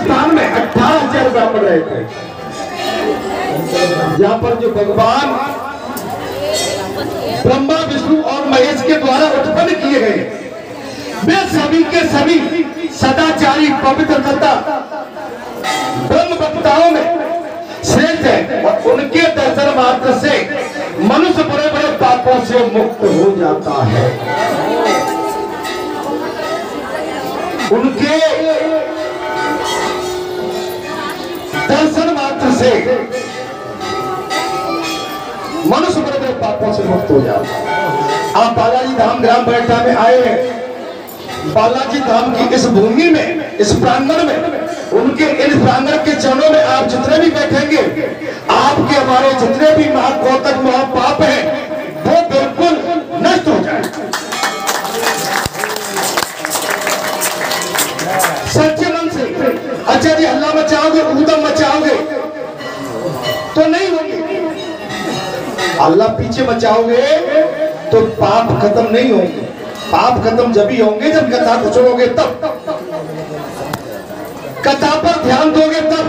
स्थान में 18,000 ब्राह्मण रहे थे, जहां पर जो भगवान ब्रह्मा विष्णु और महेश के द्वारा उत्पन्न किए गए वे सभी के सभी सदाचारी पवित्र तथा ब्रह्म वक्ताओं में श्रेष्ठ है और उनके दर्शन मात्र से मनुष्य बड़े बड़े पापों से मुक्त हो जाता है। उनके दर्शन मात्र से मनुष्य बड़े बड़े पापों से मुक्त हो जाता है। आप बालाजी धाम ग्राम बैठा में आए हैं, बालाजी धाम की इस भूमि में, इस प्रांगण में, उनके इन प्रांगण के चरणों में आप जितने भी बैठेंगे, आपके हमारे जितने भी महाकोटक महापाप हैं वो बिल्कुल नष्ट हो जाए। सच्चे मन से अच्छा जी हल्ला मचाओगे, ऊधम मचाओगे तो नहीं होगी। अल्लाह पीछे मचाओगे तो पाप खत्म नहीं होंगे। पाप खत्म जब ही होंगे जब कथा को सुनोगे, तब कथा पर ध्यान दोगे, तब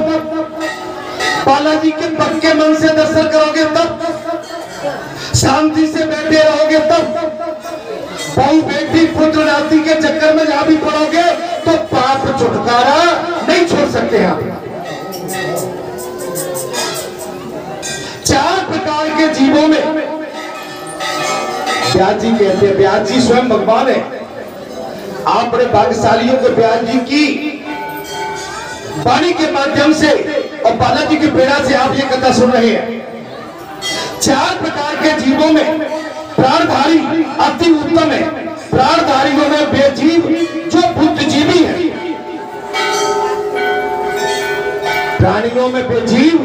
बालाजी के पक्के मन से दर्शन करोगे, तब शांति से बैठे रहोगे, तब बहू बेटी पुत्र नाती के चक्कर में जहां भी पड़ोगे तो पाप छुटकारा नहीं छोड़ सकते आप। 4 प्रकार के जीवों में व्यास जी कहते हैं, व्यास जी स्वयं भगवान है। आप बड़े भाग्यशालियों को व्यास जी की वाणी के माध्यम से और बालाजी के प्रेरणा से आप ये कथा सुन रहे हैं। 4 प्रकार के जीवों में प्राणधारी अति उत्तम है। प्राणधारियों में वे जीव जो बुद्धिजीवी है, प्राणियों में वे जीव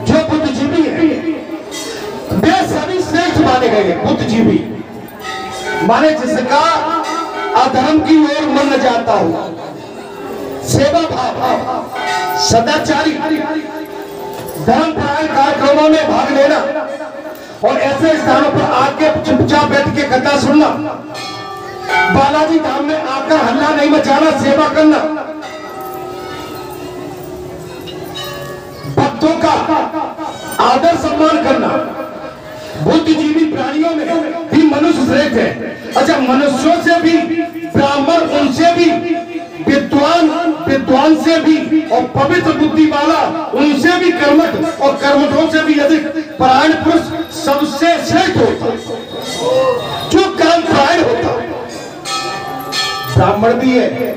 जो बुद्धिजीवी है, वे सभी श्रेष्ठ माने गए। बुद्धिजीवी माने जिसका अधर्म की ओर मन न जाता हो, सेवा भाव, सदाचारी, धर्म परायण कार्यक्रमों में भाग लेना और ऐसे स्थानों पर आके चुपचाप बैठ के कथा सुनना, बालाजी धाम में आकर हल्ला नहीं मचाना, सेवा करना, भक्तों का आदर सम्मान करना। बुद्धिजीवी प्राणियों में भी मनुष्य श्रेष्ठ है। अच्छा, मनुष्यों से भी ब्राह्मण, उनसे भी विद्वान, विद्वान से भी और पवित्र बुद्धि वाला, उनसे भी कर्मठ और कर्मठों से भी अधिक परायण पुरुष सबसे श्रेष्ठ होता है, जो कर्म परायण होता है। ब्राह्मण भी है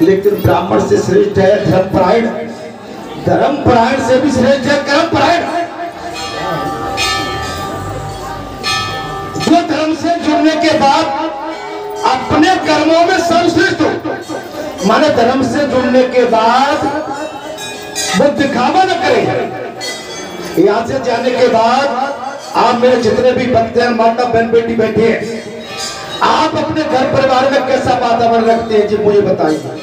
लेकिन ब्राह्मण से श्रेष्ठ है धर्म परायण। धर्म परायण से भी श्रेष्ठ है कर्म परायण। जो धर्म से जुड़ने के बाद अपने कर्मों में सर्वश्रेष्ठ हो, माने धर्म से जुड़ने के बाद वो दिखावा न करे। यहां से जाने के बाद आप मेरे जितने भी भक्त हैं, माता बहन बेटी बैठे हैं, आप अपने घर परिवार में कैसा वातावरण रखते हैं जी मुझे बताइए।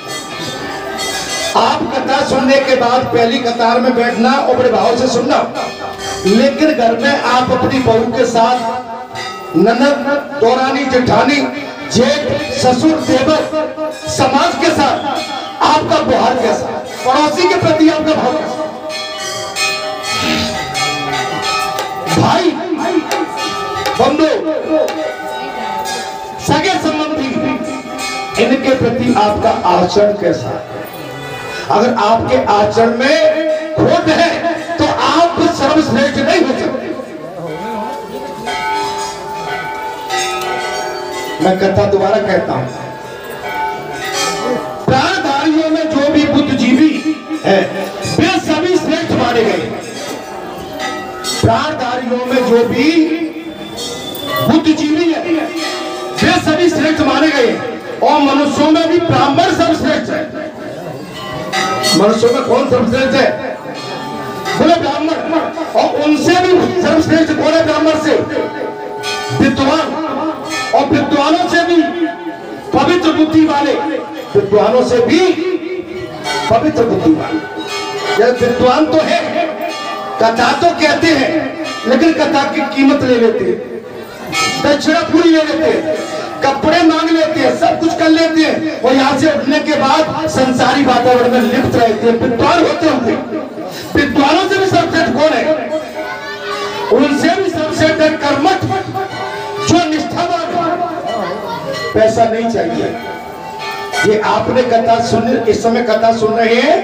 आप कथा सुनने के बाद पहली कतार में बैठना और बड़े भाव से सुनना, लेकिन घर में आप अपनी बहू के साथ, ननद, दौरानी, जेठानी, जेठ, ससुर, देवर, समाज के साथ आपका व्यवहार कैसा, पड़ोसी के प्रति आपका भाव कैसा, भाई बंधु सगे संबंधी, इनके प्रति आपका आचरण कैसा है। अगर आपके आचरण में खोट है तो आप सर्वश्रेष्ठ नहीं हो सकते। मैं कथा दोबारा कहता हूं, प्राणधारियों में जो भी बुद्धिजीवी है वे सभी श्रेष्ठ माने गए। प्राणधारियों में जो भी बुद्धिजीवी है वे सभी श्रेष्ठ माने गए और मनुष्यों में भी ब्राह्मण सर्वश्रेष्ठ है। मनुष्यों में कौन सर्वश्रेष्ठ है? बोले ब्राह्मण। और उनसे भी सर्वश्रेष्ठ कौन है? ब्राह्मण से विद्वान, और विद्वानों से भी पवित्र बुद्धि वाले, विद्वानों से भी पवित्र बुद्धि वाले। यह विद्वान तो है, कथा तो कहते हैं लेकिन कथा की कीमत ले लेते, दक्षिणा पूरी ले लेते, कपड़े मांग लेते हैं, सब कुछ कर लेते हैं, और यहाँ से उठने के बाद संसारी वातावरण में लिप्त रहते हैं। विद्वान होते होंगे, विद्वानों से भी सबसे कौन है? उनसे भी सबसे कर्मठ जो निष्ठावान। पैसा नहीं चाहिए। ये आपने कथा सुन, इस समय कथा सुन रहे हैं,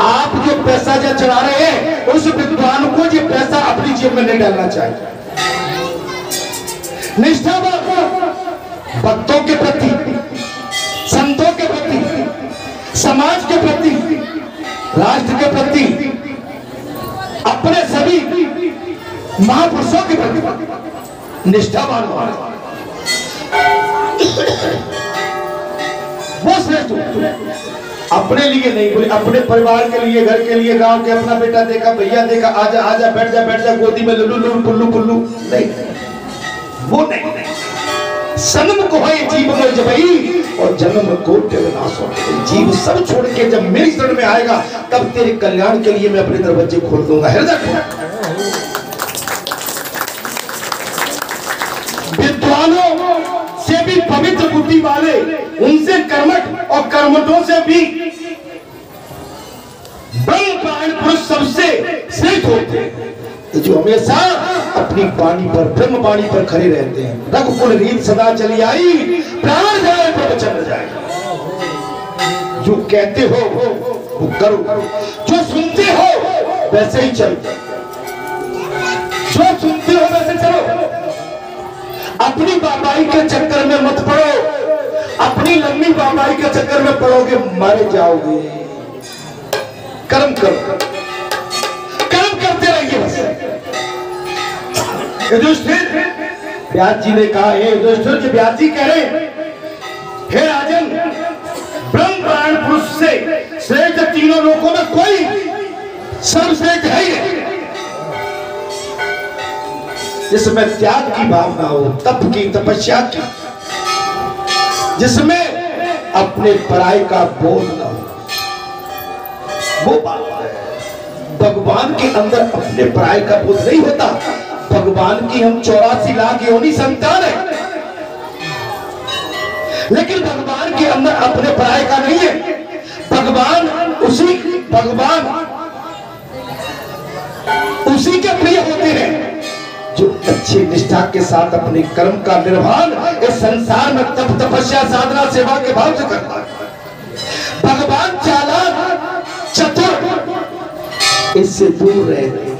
आप जो पैसा जो चढ़ा रहे हैं, उस विद्वान को ये पैसा अपनी जेब में नहीं डालना चाहिए। निष्ठावान भक्तों के प्रति, संतों के प्रति, समाज के प्रति, राष्ट्र के प्रति, अपने सभी महापुरुषों के प्रति निष्ठावान वो श्रेष्ठ। अपने लिए नहीं बोले, अपने परिवार के लिए, घर के लिए, गांव के, अपना बेटा देखा, भैया देखा, आजा आजा, बैठ जा बैठ जा, गोदी में लुल्लू लुल्लू पुल्लू पुल्लू, नहीं, वो नहीं। सन्मुख होए जीव में जबई और जन्म कोटि विनाश हो। जीव सब छोड़ के जब मेरी शरण में आएगा, तब तेरे कल्याण के लिए मैं अपने दरवाजे खोल दूंगा। हृदय विद्वानों से भी पवित्र बुद्धि वाले, उनसे कर्मठ और कर्मठों से भी ब्रह्मपायण पुरुष सबसे श्रेष्ठ होते हैं, जो हमेशा अपनी वाणी पर, ब्रह्म वाणी पर खड़े रहते हैं। रघुकुल रीत सदा चली आई, प्राण जाए प्रवचन जाए। जो कहते हो वो करो, जो सुनते हो वैसे ही चलो, जो सुनते हो वैसे चलो। अपनी बाबाई के चक्कर में मत पड़ो, अपनी लंबी बाबाई के चक्कर में पड़ोगे मारे जाओगे। कर्म करो, कर्म करते रहिए बस। युधिष्ठिर, व्यास जी ने कहा, हे युधिष्ठिर जी, व्यास जी कह रहे, हे राजन, ब्रह्मपायण पुरुष से श्रेष्ठ तीनों लोगों में कोई सर्वश्रेष्ठ है ही। जिसमें त्याग की भावना हो, तप की, तपस्या की, जिसमें अपने पराई का बोध न हो, वो बात है। भगवान के अंदर अपने पराई का बोध नहीं होता। भगवान की हम 84 लाख योनि संतान है, लेकिन भगवान के अंदर अपने पराई का नहीं है। भगवान उसी के प्रिय होते हैं जो अच्छी निष्ठा के साथ अपने कर्म का निर्वहन इस संसार में तप, तपस्या, साधना, सेवा के भाव से करता है। भगवान चालाक, चतुर, इससे दूर रहते।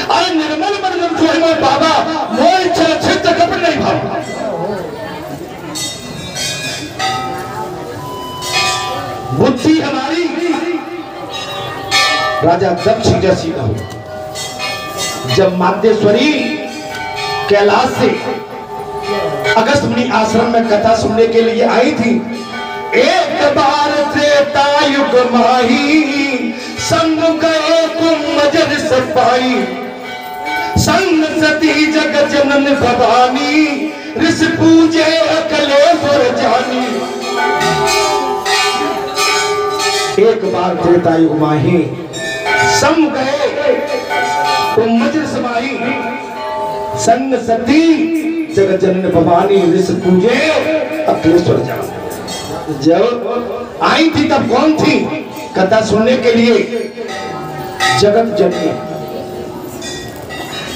अरे निर्मल मन जब जो है बाबा, मोह इच्छा क्षेत्र कपड़ नहीं भाव। बुद्धि हमारी राजा दक्ष जैसी न हो। जब मातेश्वरी कैलाश से अगस्त मुनि आश्रम में कथा सुनने के लिए आई थी, एक बार त्रेता युग माही, संग गए कुंभजर सपाई, संग सती जग जनन भवानी, ऋषि पूजे अकलेश्वर जानी। एक बार त्रेता युग माही, संग गए कुंभजर समाई, संग सती जगत जनन भवानी, ऋषि पूजे अकलेश्वर जानी। जब आई थी तब कौन थी कथा सुनने के लिए? जगत जननी,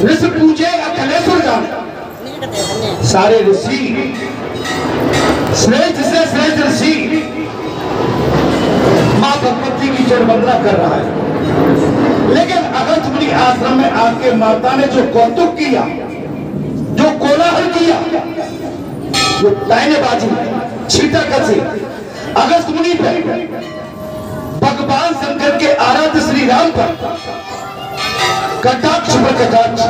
ऋषि पूजे अकलेश्वर जानी। सारे ऋषि, श्रेष्ठ से श्रेष्ठ ऋषि मां भगवती की जड़ वंदना कर रहा है। लेकिन अगस्त मुनि आश्रम में आके माता ने जो कौतुक किया, जो कोलाहल किया, जो तानेबाजी, छीटा कसी अगस्त मुनि पे, भगवान शंकर के आराध्य श्री राम पर कटाक्ष पर कटाक्ष,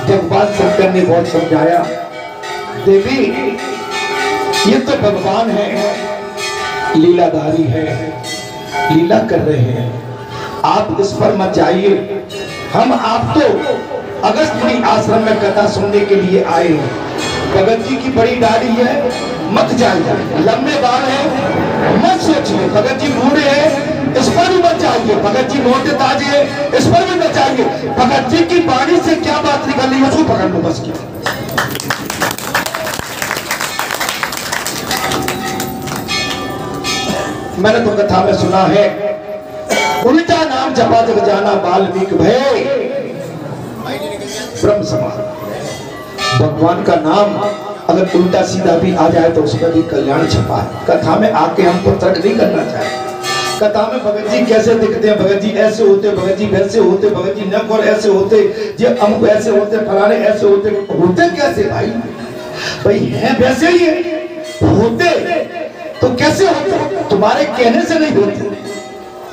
भगवान शंकर ने बहुत समझाया, देवी ये तो भगवान है, लीलाधारी है, लीला कर रहे हैं, आप इस पर मत जाइए। हम आप तो अगस्त मुनि आश्रम में कथा सुनने के लिए आए हैं। भगत जी की बड़ी दाढ़ी है, मत जाइए। लंबे बाल है, मत सोचिए। भगत जी बूढ़े हैं, इस पर भी मत जाइए। भगत जी मोटे ताजे हैं, इस पर भी मत जाइए। भगत जी की बाणी से क्या बात निकल रही है उसको पकड़ लो बस। क्या मैंने तो कथा में सुना है, उल्टा नाम जपा जग जाना वाल्मीकि भय ब्रह्म समान। भगवान का नाम अगर उल्टा सीधा भी आ जाए तो उसमें भी कल्याण छपा है। कथा में आके हमको तर्क नहीं करना चाहिए। कथा में भगत जी कैसे दिखते हैं, भगत जी ऐसे होते, भगत जी वैसे होते, भगत जी नक और ऐसे होते, ये अमुक ऐसे होते, फलाने ऐसे होते। होते कैसे भाई? भाई हैं वैसे ही होते तो कैसे होते? तुम्हारे कहने से नहीं होते,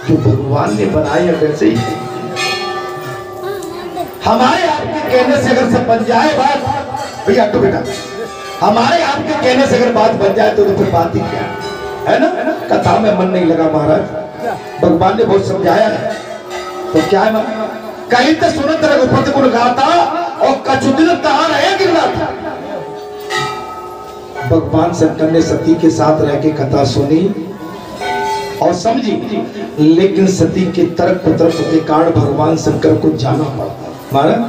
जो भगवान ने बनाए वैसे ही। हमारे आपके कहने से अगर सब बन जाए बात, भैया तो बेटा हमारे आपके कहने से अगर बात बन जाए तो फिर बात ही क्या है ना? कथा में मन नहीं लगा महाराज, भगवान ने बहुत समझाया है तो क्या है? कहीं तो सुनत रघुपति गुण गाता और कछुदिन तहां रहे गिरनाथा। भगवान शंकर ने सती के साथ रह के कथा सुनी और समझी, लेकिन सती के तर्क कुतर्क के कारण भगवान शंकर को जाना पड़ा। महाराज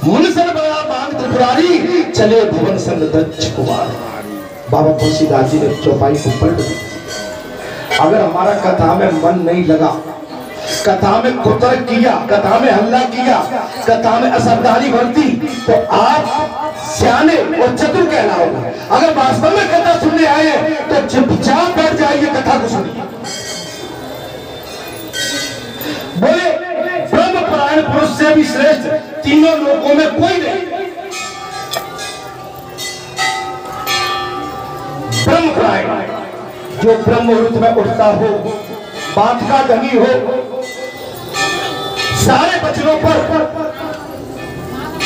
मुनसन बड़ा बांग त्रिपुरारी चले भवन संग दक्ष कुमार। बाबा तुलसीदास जी ने चौपाई को पलट दी। अगर हमारा कथा में मन नहीं लगा, कथा में कुतर्क किया, कथा में हल्ला किया, कथा में असरदारी बरती, तो आप सियाने और चतुर कहलाओगे। अगर वास्तव में कथा सुनने आए तो चुपचाप बैठ जाइए, कथा को सुनिए। बोले ब्रह्म परायण पुरुष से भी श्रेष्ठ तीनों लोगों में कोई नहीं। ब्रह्म परायण जो ब्रह्म मुहूर्त में उठता हो, बात का धनी हो, सारे वचनों पर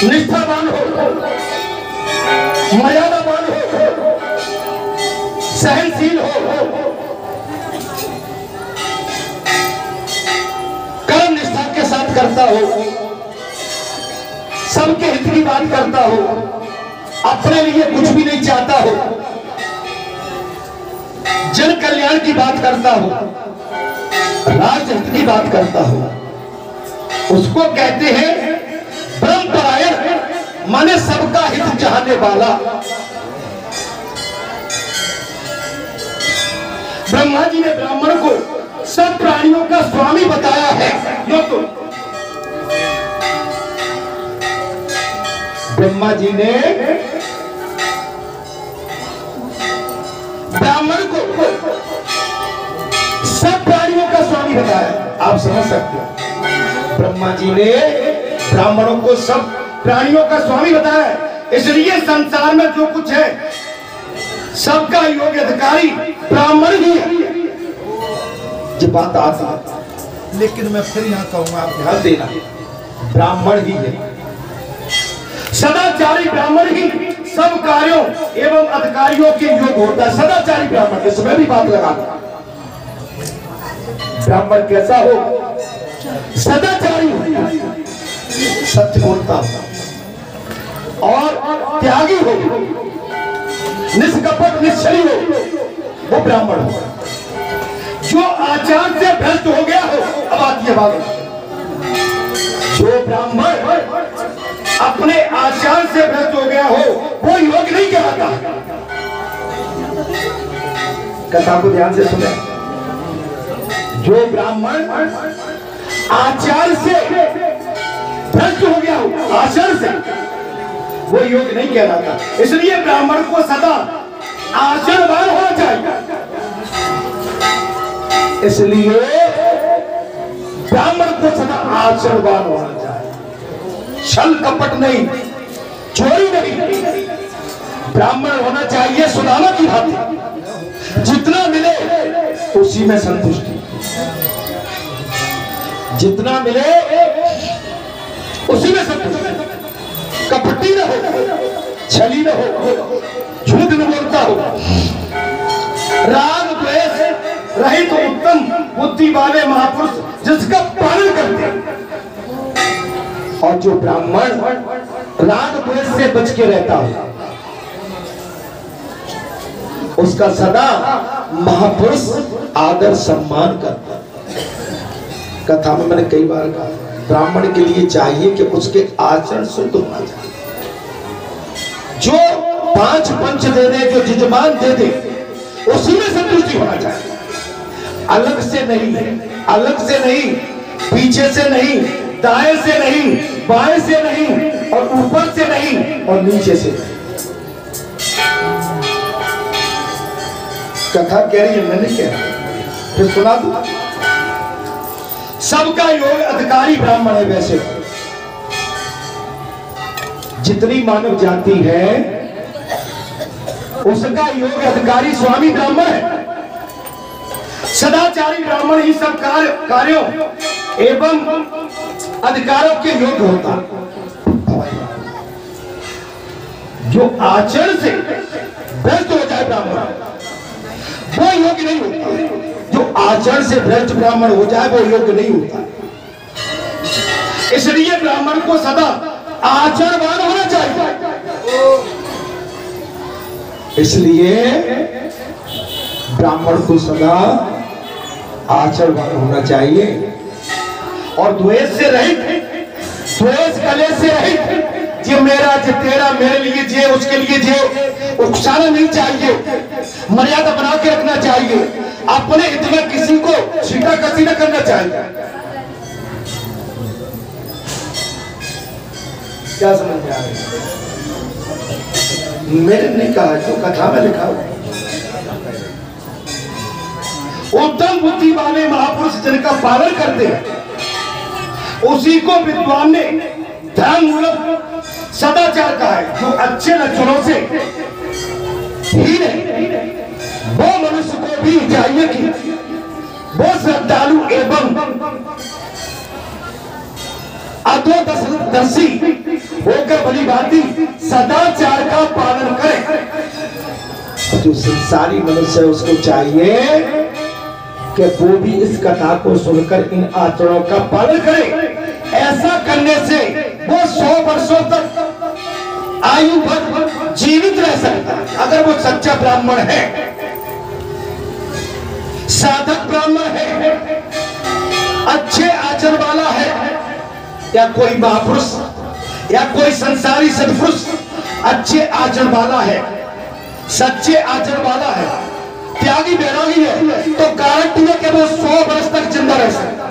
निष्ठावान हो, मर्यादावान हो, सहनशील हो, कर्म निष्ठा के साथ करता हो, सबके हित की बात करता हो, अपने लिए कुछ भी नहीं चाहता हो, जन कल्याण की बात करता हो, राष्ट्र हित की बात करता हो, उसको कहते हैं ब्रह्म परायण, माने सबका हित चाहने वाला। ब्रह्मा जी ने ब्राह्मण को सब प्राणियों का स्वामी बताया है। यो तो ब्रह्मा जी ने ब्राह्मण को सब प्राणियों का स्वामी बताया। आप समझ सकते हो, ब्रह्मा जी ने ब्राह्मणों को सब प्राणियों का स्वामी बताया, इसलिए संसार में जो कुछ है सबका योग्य अधिकारी ब्राह्मण ही है। ये बात आती, लेकिन मैं फिर यहां कहूंगा, आप ध्यान देना, ब्राह्मण ही है, सदाचारी ब्राह्मण ही सब कार्यों एवं अधिकारियों के योग होता है। सदाचारी ब्राह्मण, इसमें भी बात लगा, ब्राह्मण कैसा हो? सदाचारी, सत्य बोलता और त्यागी हो, निष्कपट निश्चली हो, वो ब्राह्मण हो। जो आचार से भ्रष्ट हो गया हो, अब आती है बात, जो ब्राह्मण अपने आचार से भ्रष्ट हो गया हो वो योग्य नहीं कहलाता। कथा को ध्यान से सुने, जो ब्राह्मण आचार से भ्रष्ट हो गया हो, आचार से, वो योग्य नहीं कहलाता। इसलिए ब्राह्मण को सदा आचरणवान होना चाहिए। इसलिए ब्राह्मण को सदा आचरणवान होना चाहिए, छल कपट नहीं, चोरी नहीं। ब्राह्मण होना चाहिए सुदामा की भांति, जितना मिले उसी में संतुष्टि, जितना मिले उसी में संतुष्टि, कपटी न हो, छली न हो, झूठ न बोलता हो, राग द्वेष रहित तो उत्तम बुद्धि वाले महापुरुष जिसका पालन करते हैं। और जो ब्राह्मण राग द्वेष से बच के रहता हो, उसका सदा महापुरुष आदर सम्मान करता। कथा में मैंने कई बार कहा, ब्राह्मण के लिए चाहिए कि उसके आचरण शुद्ध होना चाहिए। जो 5 पंच दे दे, जो जजमान दे दे, उसी में संतुष्टि होना चाहिए। अलग से नहीं, अलग से नहीं, पीछे से नहीं, दाएं से नहीं, बाएं से नहीं, और ऊपर से नहीं, और नीचे से नहीं। कथा कह रही है, मैंने कह रहा, फिर सुना दो। सबका योग अधिकारी ब्राह्मण है। वैसे जितनी मानव जाति है उसका योग अधिकारी स्वामी ब्राह्मण है। सदाचारी ब्राह्मण ही सब कार्यों एवं अधिकारों के योग्य होता। जो आचरण से भ्रष्ट हो जाए ब्राह्मण, वो योग्य नहीं होता। जो आचरण से भ्रष्ट ब्राह्मण हो जाए वो योग्य नहीं होता। इसलिए ब्राह्मण को सदा आचरणवान होना चाहिए। इसलिए ब्राह्मण को सदा आचरणवान होना चाहिए और द्वेष से रहित, द्वेष कलेश से रहित। जे मेरा, जे तेरा, मेरे लिए जे, उसके लिए जे, उकसाना नहीं चाहिए, मर्यादा बना के रखना चाहिए। अपने हित में किसी को छीटा कसी न करना चाहिए। क्या समझ में आ रही है? मैंने नहीं कहा, जो कथा में लिखा हुआ। उत्तम बुद्धि वाले महापुरुष जिनका पालन करते हैं उसी को विद्वान ने धर्म मूलक सदाचार का है। जो अच्छे लक्षणों से ही नहीं, वो मनुष्य को भी चाहिए कि वो श्रद्धालु एवं अधोदर्शी होकर भली भांति सदाचार का पालन करे। जो संसारी मनुष्य है उसको चाहिए कि वो भी इस कथा को सुनकर इन आचरणों का पालन करे। ऐसा करने से वो 100 वर्षों तक आयु भर जीवित रह सकता है। अगर वो सच्चा ब्राह्मण है, साधक ब्राह्मण है, अच्छे आचरण वाला है, या कोई महापुरुष या कोई संसारी सत्पुरुष अच्छे आचरण वाला है, सच्चे आचरण वाला है, त्यागी बैरागी है, तो गारंटी है कि वो 100 वर्ष तक जिंदा रह सकता है।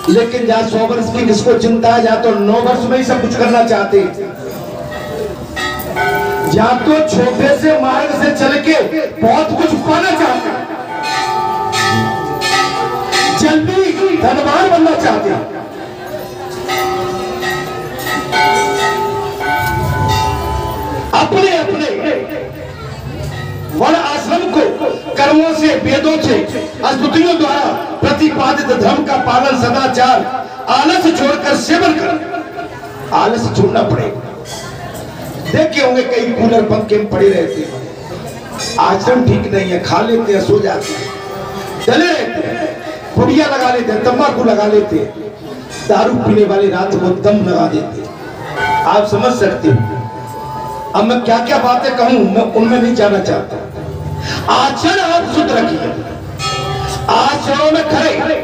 लेकिन जहां 100 वर्ष की किसको चिंता है, जहां तो 9 वर्ष में ही सब कुछ करना चाहते हैं, जहां तो छोटे से मार्ग से चल के बहुत कुछ पाना चाहते हैं, जल्दी धनवान बनना चाहते हैं। अपने अपने वर्ण आश्रम को कर्मों से, वेदों से, स्तुतियों द्वारा प्रतिपादित धर्म का पालन, सदाचार, आलस छोड़कर सेवन कर। आलस छोड़ना पड़ेगा। देखे होंगे कई कूलर पंखे में पड़े रहते हैं, आचरण ठीक नहीं है, खा लेते हैं, सो जाते हैं, डले रहते हैं, पुड़िया लगा लेते हैं, तंबाकू लगा लेते हैं, दारू पीने वाले रात को दम लगा देते हैं। आप समझ सकते हो। अब मैं क्या क्या बातें कहूं, मैं उनमें नहीं जाना चाहता। आचरण आप शुद्ध रखिए, आचरणों में खड़े।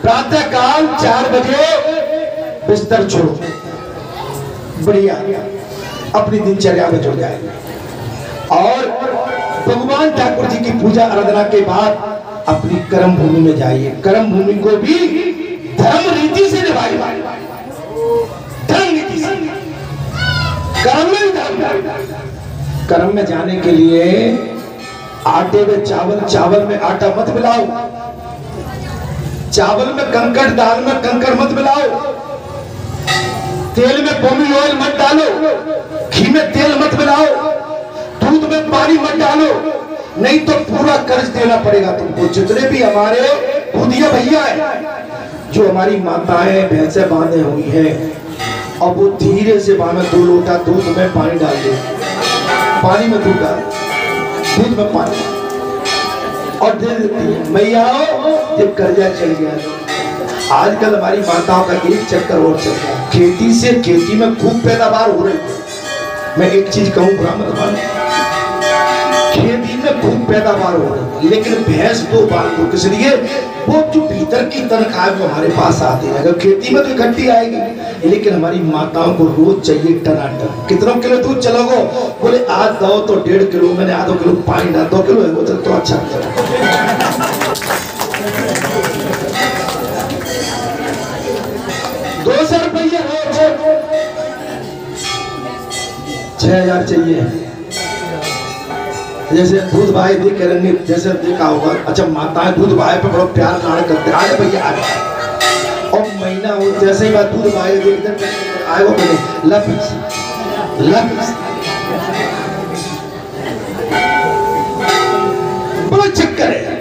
प्रातः काल 4 बजे बिस्तर छोड़ो, बढ़िया अपनी दिनचर्या में जुड़ जाएंगे। और भगवान ठाकुर जी की पूजा आराधना के बाद अपनी कर्म भूमि में जाइए। कर्म भूमि को भी धर्म रीति से निभाइए, धर्म नीति से। कर्म में कर्म में जाने के लिए आटे में चावल, चावल में आटा मत मिलाओ, चावल में कंकड़, दाल में कंकड़ मत मिलाओ, तेल में पॉमी ऑयल मत डालो, घी में तेल मत मिलाओ, दूध में पानी मत डालो, नहीं तो पूरा कर्ज देना पड़ेगा तुमको। जितने भी हमारे बुधिया भैया है, जो हमारी माताएं भैंसे बांधे हुई है, और वो धीरे से बांधा 2 लोटा दूध में पानी डाल दे, पानी में दूध डाल, दूध में पानी, और दे देती है। मैया जब कर्जा चल गया। आजकल हमारी माताओं का एक चक्कर और चल रहा है, खेती से, खेती में खूब पैदावार हो रही है। मैं एक चीज कहूं ब्राह्मण, खेती में खूब पैदावार हो रही, लेकिन भैंस दो बाल दो, किस लिए? वो जो भीतर की तनख्वाह वो हमारे पास आती है। अगर खेती में तो इकट्ठी आएगी, लेकिन हमारी माताओं को रोज चाहिए टनाटन। कितना किलो दूध चलोगो? बोले आज दो तो 1.5 किलो, मैंने आधा किलो पानी ना, 2 किलो है वो तो अच्छा। 200 रुपये रोज, 6000 चाहिए। जैसे दूध भाई देख करेंगे, जैसे देखा होगा, अच्छा माताएं दूध भाई पे बड़ा प्यार लाड़ करते, आगे भैया आगे, और महीना हो जैसे ही बात दूध भाई देखते आए वो बोले लफ्ज बड़ा चक्कर है।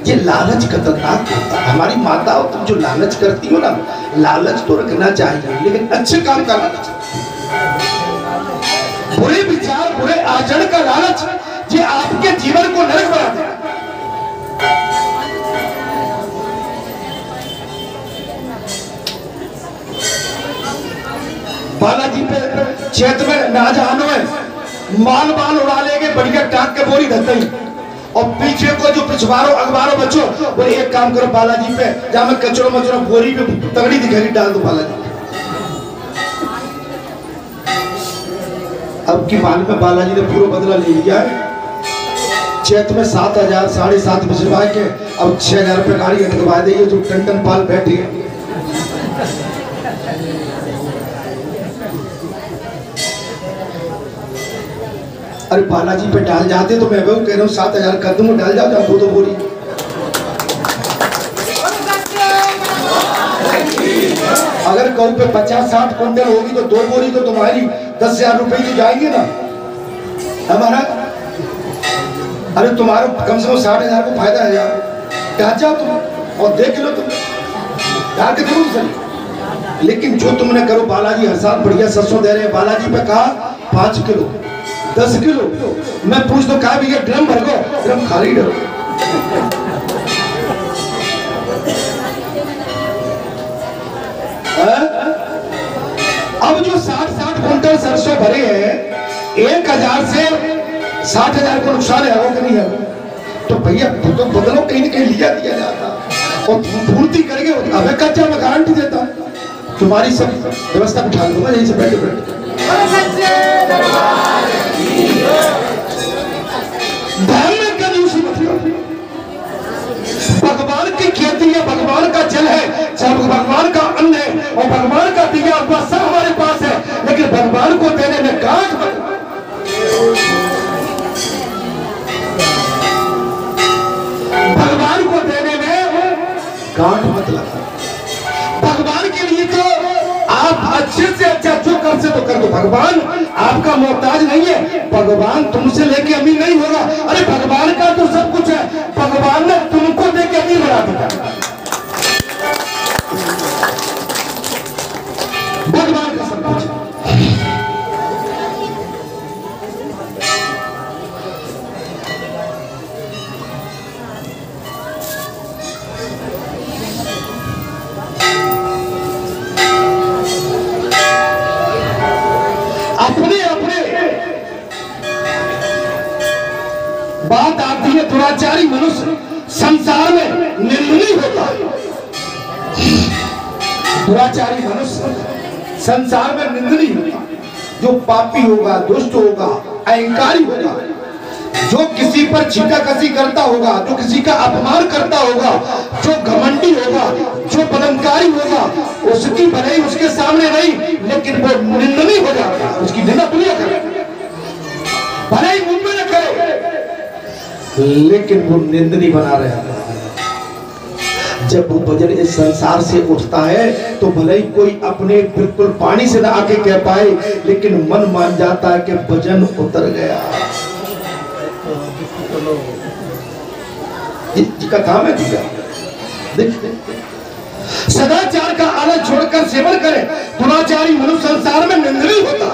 ये लालच खतरनाक होता है। हमारी माताओं तुम जो लालच करती हो ना, लालच तो रखना चाहिए, लेकिन अच्छे काम का लालच, बुरे विचार बुरे आचरण का लालच, ये आपके जीवन को नरक बना देगा। बालाजी पे क्षेत्र में नाजहानों में माल बाल उड़ा लेंगे, बढ़िया टाक के बोरी धरते ही, और पीछे को जो पिछवारो अखबारों बच्चों बोले एक काम करो बालाजी पे, जहां में कचरो मचरो बोरी पे तगड़ी दिखाई डाल दो बालाजी। अब की माल में बालाजी ने पूरा बदला ले लिया है। क्षेत्र में 7000 7.5 भिजवा के अब 6000 रुपये गाड़ी अटकवा दी है, जो टंटन पाल बैठी है। अरे बालाजी पे डाल जाते तो मैं वो कह रहा हूँ 7000 कर दूंगा, डाल जाओ जाओ 2 बोरी। अगर कहूँ पे 50-60 क्विंटल होगी तो 2 बोरी तो तुम्हारी 10,000 रुपये तो जाएंगे ना हमारा। अरे तुम्हारा कम से कम 60,000 को फायदा है यार, डाल जाओ तुम और देख लो, तुम डाल के जरूर सही। लेकिन जो तुमने करो, बालाजी हर साल बढ़िया सरसों दे रहे हैं। बालाजी पे कहा 5 किलो 10 किलो, मैं पूछ दो कहा भैया ड्रम भर गो, ड्रम खाली डरो। अब जो 60 क्विंटल सरसों भरे हैं, 1000 से 60,000 को नुकसान है वो कि नहीं है? तो भैया तो बदलो, कहीं न कहीं लिया दिया जाता और पूर्ति करेंगे। अब कच्चा मैं गारंटी देता हूँ, तुम्हारी सब व्यवस्था उठा दूंगा यहीं से बैठे बैठे। धर्म में कंजूसी मत करो। भगवान की खेती है, भगवान का जल है, सब भगवान का अन्न है, और भगवान का दिया हुआ सब हमारे पास है, लेकिन भगवान को देने में गांठ मत, भगवान को देने में गांठ मत लगा। भगवान के लिए तो आप अच्छे से अच्छा जो कर से तो कर दो। भगवान आपका मोहताज नहीं है, भगवान तुमसे लेके अमीर नहीं होगा। अरे भगवान का तो सब कुछ है, भगवान ने तुमको देके अमीर बना दिया। भगवान का सब कुछ है। अपने अपने बात आती है, दुराचारी मनुष्य संसार में निंदनीय होता है। दुराचारी मनुष्य संसार में निंदनीय होगा। जो पापी होगा, दुष्ट होगा, अहंकारी होगा, जो किसी पर छींटाकसी करता होगा, जो किसी का अपमान करता होगा, जो घमंडी होगा, जो बलंकारी होगा, उसकी भलाई उसके सामने नहीं, लेकिन वो निंदनीय हो जाता है। उसकी निंदा दुनिया करे, भलाई मुंबई न करे, लेकिन वो निंदनीय बना रहे हैं। जब वो भजन इस संसार से उठता है तो भले ही कोई अपने बिल्कुल पानी से ना आके कह पाए, लेकिन मन मान जाता है कि भजन उतर गया। कथा में दिया सदाचार का आलस छोड़कर सेवन करे, दुराचारी मनुष्य संसार में निंदनीय होता।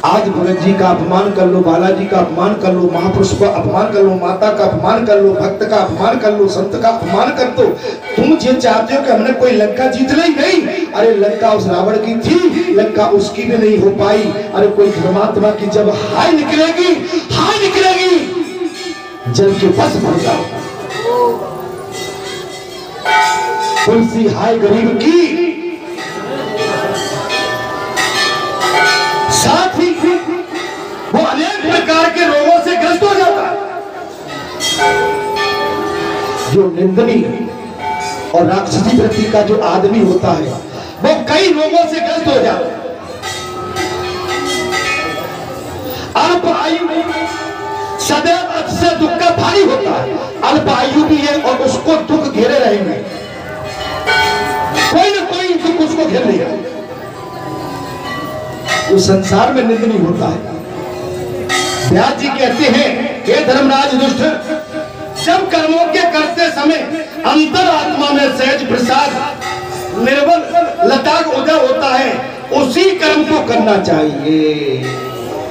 आज भगत जी का अपमान कर लो, बालाजी का अपमान कर लो, महापुरुष का अपमान कर लो, माता का अपमान कर लो, भक्त का अपमान कर लो, संत का अपमान कर दो। तुम ये चाहते हो कि हमने कोई लंका जीत ली? नहीं, अरे लंका उस रावण की थी, लंका उसकी भी नहीं हो पाई। अरे कोई धर्मात्मा की जब हाय निकलेगी जल के बस भर जाओ। तुलसी हाय गरीब की, साथ ही वो अनेक प्रकार के रोगों से ग्रस्त हो जाता है। जो निंदनीय और राक्षसी वृत्ति का जो आदमी होता है वो कई रोगों से ग्रस्त हो जाता है। अल्प आयु सदैव अतिशय दुख का भारी होता है। अल्प आयु भी है और उसको दुख घेरे रहेंगे, कोई ना कोई दुख उसको घेर लेगा। वो संसार में निंदनीय होता है। व्यास जी कहते हैं, हे धर्मराज युधिष्ठिर, जब कर्मों के करते समय अंतर आत्मा में सहज प्रसाद निर्बल लताग उदय होता है, उसी कर्म को करना चाहिए।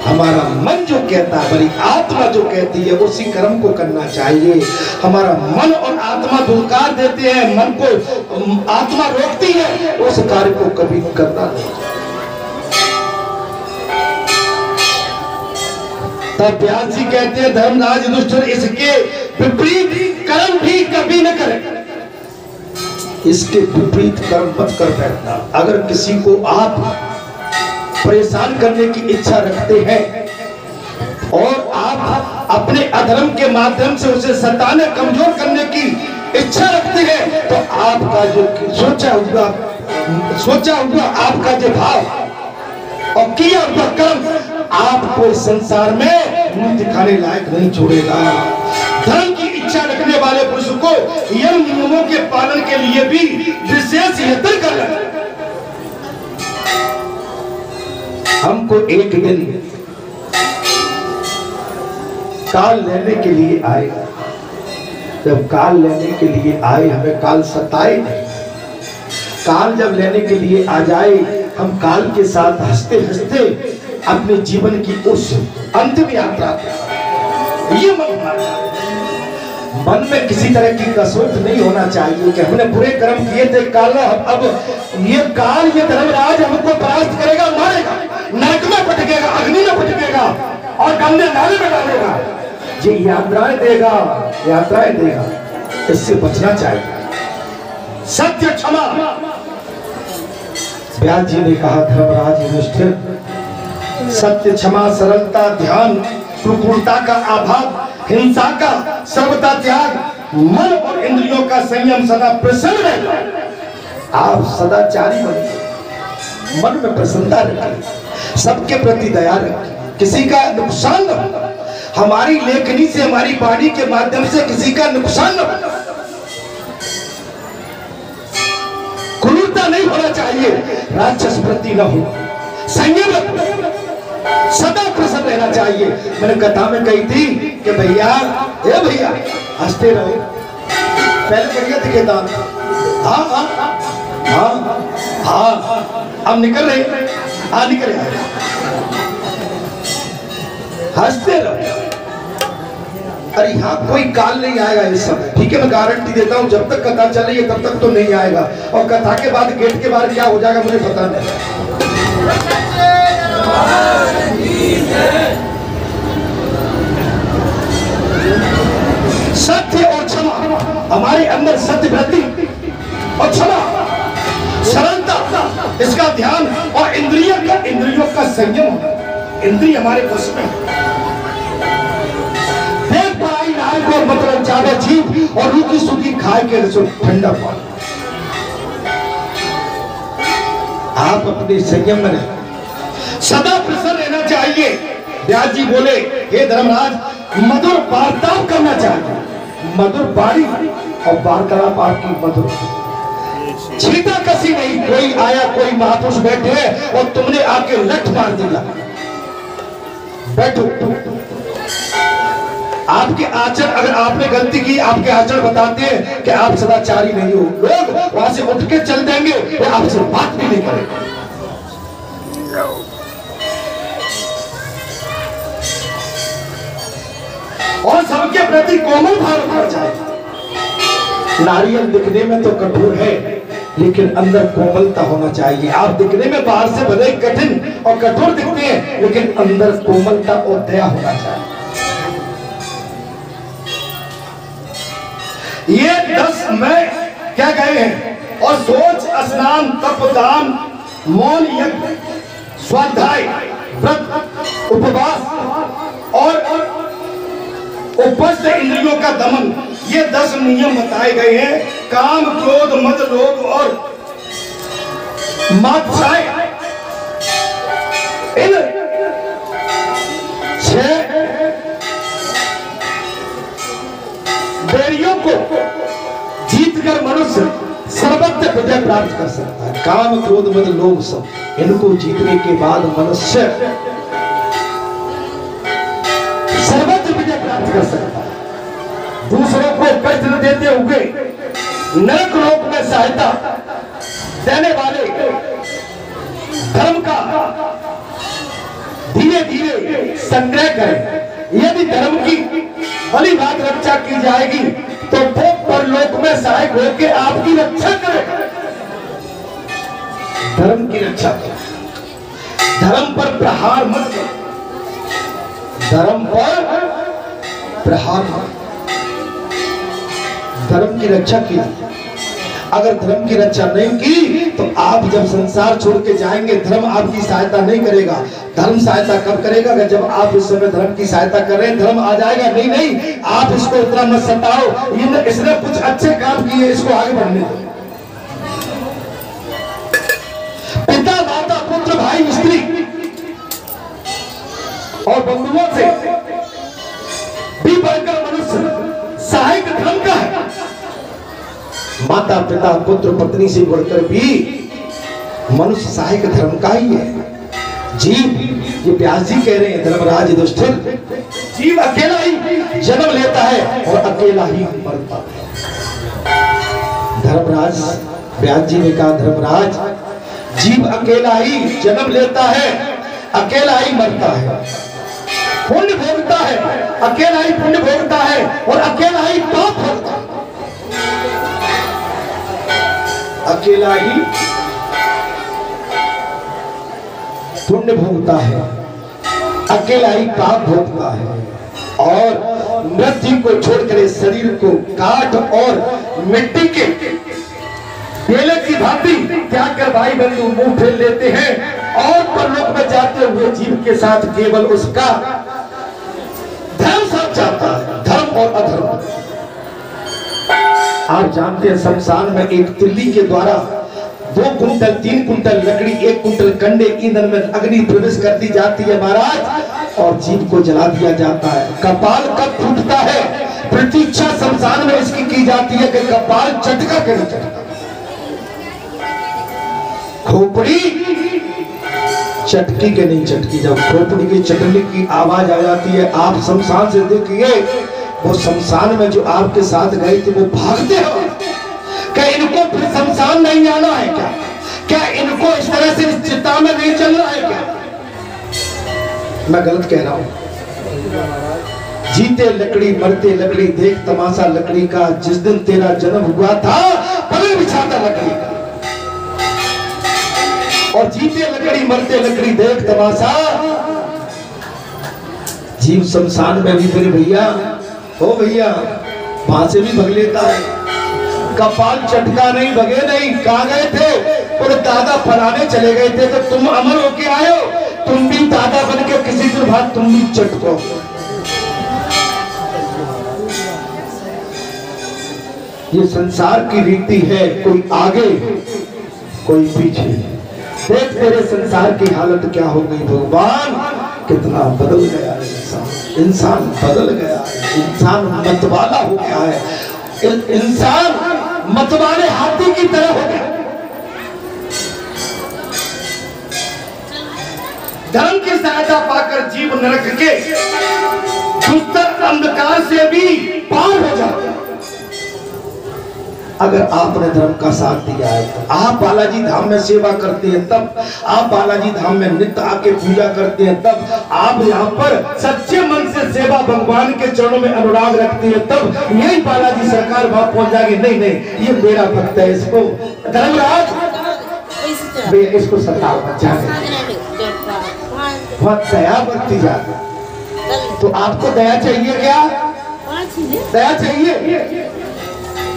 हमारा मन जो कहता है, बड़ी आत्मा जो कहती है, उसी कर्म को करना चाहिए। हमारा मन और आत्मा धुलकार देते हैं, मन को आत्मा रोकती है, उस कार्य को कभी करना नहीं। तब व्यास जी कहते हैं, धर्मराज युधिष्ठिर, इसके विपरीत कर्म भी कभी न करें। इसके विपरीत कर्म मत कर बैठना। अगर किसी को आप परेशान करने की इच्छा रखते हैं और आप अपने अधर्म के माध्यम से उसे सताने कमजोर करने की इच्छा रखते हैं, तो आपका जो सोचा हुआ आपका जो भाव और किया हुआ कर्म आपको इस संसार में मुंह दिखाने लायक नहीं छोड़ेगा। धर्म की इच्छा रखने वाले पुरुष को यम नियमों के पालन के लिए भी विशेष यत्न करना है। हमको एक दिन काल लेने के लिए आएगा। जब काल लेने के लिए आए, हमें काल सताए नहीं। काल जब लेने के लिए आ जाए, हम काल के साथ हंसते हंसते अपने जीवन की उस अंतिम यात्रा ये मन में किसी तरह की कसोट नहीं होना चाहिए कि हमने बुरे कर्म किए थे, काल अब ये काल, ये धर्मराज हमको परास्त करेगा, मारेगा, नरक में पटकेगा, अग्नि में पटकेगा और गंदे नाले में डालेगा, ये यात्राएं देगा। इससे बचना चाहिए। सत्य क्षमा, व्यास जी ने कहा, धर्मराज युधिष्ठिर, सत्य क्षमा, सरलता, ध्यान, क्रूरता का अभाव, हिंसा का सर्वथा त्याग, मन और इंद्रियों का संयम, सदा प्रसन्न रहना। आप सदाचारी बनिए, मन में प्रसन्नता रखिए, सबके प्रति दया रखिए, किसी का नुकसान न हो। हमारी लेखनी से, हमारी वाणी के माध्यम से किसी का नुकसान न हो। क्रूरता नहीं होना चाहिए, राक्षस वृत्ति न हो, संयम, सदा प्रसन्न रहना चाहिए। मैंने कथा में कही थी कि भैया हंसते रहो। पहले बढ़िया दिखे दांत, हाँ अब निकल रहे, निकल रहे, हंसते रहो। अरे यहाँ कोई काल नहीं आएगा इस समय, ठीक है, मैं गारंटी देता हूँ। जब तक कथा चल रही है तब तक तो नहीं आएगा, और कथा के बाद गेट के बाहर क्या हो जाएगा मुझे पता नहीं। सत्य और क्षमा, हमारे अंदर सत्य वृत्ति और क्षमा, सरलता, इसका ध्यान और इंद्रियों का संयम। इंद्रिय हमारे वश में, देख पढ़ाई नाय को मतलब ज्यादा जीव और रूखी सूखी खाए के ठंडा पानी। आप अपने संयम में रहें, सदा प्रसन्न रहना चाहिए। व्यास जी बोले, हे धर्मराज, मधुर वार्तालाप करना चाहिए। मधुर वाणी और वार्तालाप आपकी मधुर, छीटा कसी नहीं। कोई आया, कोई महापुरुष बैठे हैं और तुमने आके लठ मार दिया, बैठो। आपके आचरण, अगर आपने गलती की, आपके आचरण बताते हैं कि आप सदाचारी नहीं हो। लोग वहां से उठ के चल देंगे, वो आपसे बात भी नहीं करेंगे। और सबके प्रति कोमल भाव रखना चाहिए। नारियल दिखने में तो कठोर है, लेकिन अंदर कोमलता होना चाहिए। आप दिखने में बाहर से भले कठिन और कठोर दिखते हैं, लेकिन अंदर कोमलता और दया होना चाहिए। ये 10 में क्या गए हैं? और सोच, स्नान, तप, दान, मौन, यज्ञ, स्वाध्याय, व्रत, उपवास और उपस्थ इंद्रियों का दमन, ये 10 नियम बताए गए हैं। काम, क्रोध, मद, लोभ और मात्सर्य, इन 6 बैरियों को जीतकर मनुष्य सर्वत्र विजय प्राप्त कर सकता है। काम, क्रोध, मद, लोभ, सब इनको जीतने के बाद मनुष्य सर्वत्र विजय प्राप्त कर सकता है। दूसरों को कष्ट न देते हुए नरक लोक में सहायता देने वाले धर्म का धीरे धीरे संग्रह करें। यदि धर्म की भली भांति रक्षा की जाएगी तो वो परलोक में सहायक होकर आपकी रक्षा करेगा। धर्म की रक्षा करें, धर्म पर प्रहार मत करें, धर्म पर प्रहार मत, धर्म की रक्षा की। अगर धर्म की रक्षा नहीं की तो आप जब संसार छोड़ के जाएंगे धर्म आपकी सहायता नहीं करेगा। धर्म सहायता कब करेगा? जब आप इस समय धर्म की सहायता कर रहे हैं, धर्म आ जाएगा। नहीं नहीं, आप इसको इतना मत सताओ, इसने कुछ अच्छे काम किए, इसको आगे बढ़ने दो। पिता, माता, पुत्र, भाई, स्त्री और बंधुओं से भी बढ़कर मनुष्य सहायक धर्म का है। माता, पिता, पुत्र, पत्नी से बढ़कर भी मनुष्य सहायक धर्म का ही है। जीव, ये व्यास जी कह रहे हैं, धर्मराज युधिष्ठिर, जीव अकेला ही जन्म लेता है और अकेला ही मरता है। धर्मराज व्यास जी ने कहा, धर्मराज, जीव अकेला ही जन्म लेता है, अकेला ही मरता है, पुण्य भोगता है, अकेला ही पुण्य भोगता है और अकेला ही पाप भोगता है। अकेला ही पुण्य भोगता है, अकेला ही पाप भोगता है और मृत्यु को छोड़कर इस शरीर को काट और मिट्टी के बेले की भांति त्याग कर भाई बंधु मुंह फेर लेते हैं और परलोक में जाते हुए जीव के साथ केवल उसका धर्म साथ जाता है, धर्म और अधर्म। आप जानते हैं शमशान में एक तिल्ली के द्वारा 2 कुंटल 3 कुंटल लकड़ी, 1 कुंटल कंडे ईंधन में अग्नि प्रवेश कर दी जाती है महाराज, और जीव को जला दिया जाता है। कपाल कब फूटता है? प्रतीक्षा शमशान में इसकी की जाती है कि कपाल चटका के नहीं चटका। खोपड़ी चटकी के नहीं चटकी, जब खोपड़ी की चटनी की आवाज आ जाती है, आप शमशान से देखिए, वो शमशान में जो आपके साथ गए थे वो भागते हो। क्या इनको फिर शमशान नहीं आना है क्या? क्या इनको इस तरह से इस चिता में नहीं चलना है क्या? मैं गलत कह रहा हूं? जीते लकड़ी मरते लकड़ी, देख तमाशा लकड़ी का, जिस दिन तेरा जन्म हुआ था पलंग बिछाता लकड़ी का। और जीते लकड़ी मरते लकड़ी, देख तमाशा। जीव शमशान में भी फिर भैया हो भैया वहां से भी भग लेता है। कपाल चटका नहीं, भगे नहीं। कहां गए थे? और दादा फलाने चले गए थे, तो तुम अमर होके आए हो, तुम भी दादा बन के किसी दिन बाद तुम भी चटको। ये संसार की रीति है, कोई आगे कोई पीछे। देख तेरे संसार की हालत क्या हो गई भगवान, कितना बदल गया है इंसान। इंसान बदल गया है, इंसान मतवाला हो गया है, इंसान मतवाले हाथी की तरह हो गया। धर्म की सहायता पाकर जीव नरक के दुस्तर अंधकार से भी पार हो जाता है। अगर आपने धर्म का साथ दिया है तो आप बालाजी धाम में सेवा करते हैं, तब आप बालाजी धाम में नित्य आके पूजा करते हैं, तब आप यहाँ पर सच्चे मन से सेवा भगवान के चरणों में अनुराग रखते हैं, तब यही बालाजी सरकार वहां पहुंच जाएगी। नहीं नहीं, ये मेरा भक्त है, इसको धर्मराज इसको सताओ बहुत दया बरती जाती। तो आपको दया चाहिए क्या? दया चाहिए?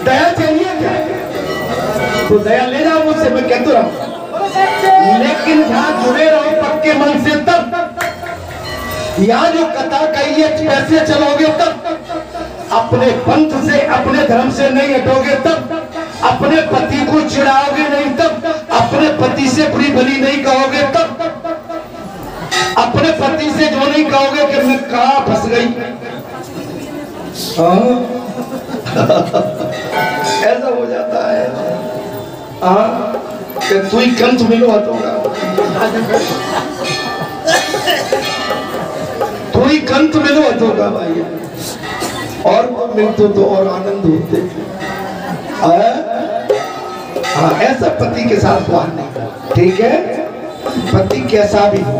दया चाहिए क्या? तो दया ले जाओ मुझसे, मैं कहता रहूं, लेकिन यहाँ जुड़े रहो पक्के मन से, तब यहाँ जो कथा कही है कैसे चलोगे, तब अपने पंथ से अपने धर्म से नहीं हटोगे, तब अपने पति को चिढ़ाओगे नहीं, तब अपने पति से बुरी भली नहीं कहोगे, तब अपने पति से जो नहीं कहोगे कि मैं कहाँ फंस गई। ऐसा हो जाता है कि तू ही कंठ मिलो हतोगा, तू ही कंठ मिलो हतोगा भाई, और वो मिलते तो और आनंद होते। हाँ, ऐसा पति के साथ बाहर नहीं, ठीक है? पति कैसा भी हो,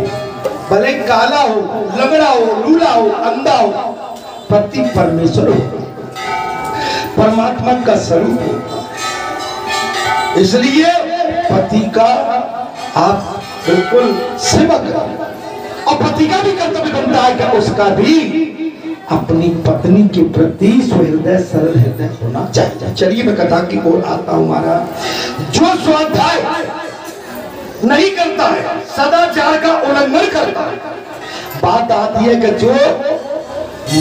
भले काला हो, लगड़ा हो, लूला हो, अंधा हो, पति परमेश्वर हो, परमात्मा का स्वरूप हो। इसलिए पति का आप बिल्कुल सेवा करें, और पति का भी कर्तव्य बनता है कि उसका भी अपनी पत्नी के प्रति सुहृदय सरल हृदय होना चाहिए। चलिए मैं कथा की ओर आता हूं। महाराज, जो स्वाध्याय नहीं करता है, सदाचार का उल्लंघन करता है, बात आती है कि जो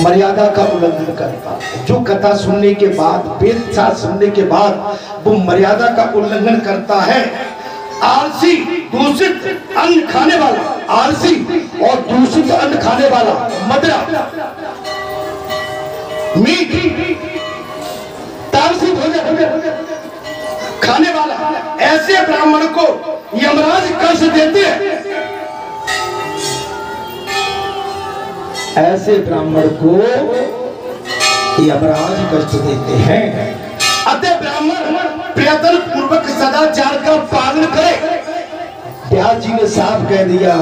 मर्यादा का उल्लंघन करता है, जो कथा सुनने के बाद, वेद शास्त्र सुनने के बाद वो मर्यादा का उल्लंघन करता है, आलसी, दूषित अन्न खाने वाला, आलसी और दूषित अन्न खाने वाला, मदिरा, मीट, तामसी भोजन खाने वाला, ऐसे ब्राह्मण को यमराज कष्ट देते हैं। ऐसे ब्राह्मण को यमराज कष्ट देते हैं। अतः ब्राह्मण प्रयत्न पूर्वक सदाचार का पालन करे। व्यास जी ने साफ कह दिया,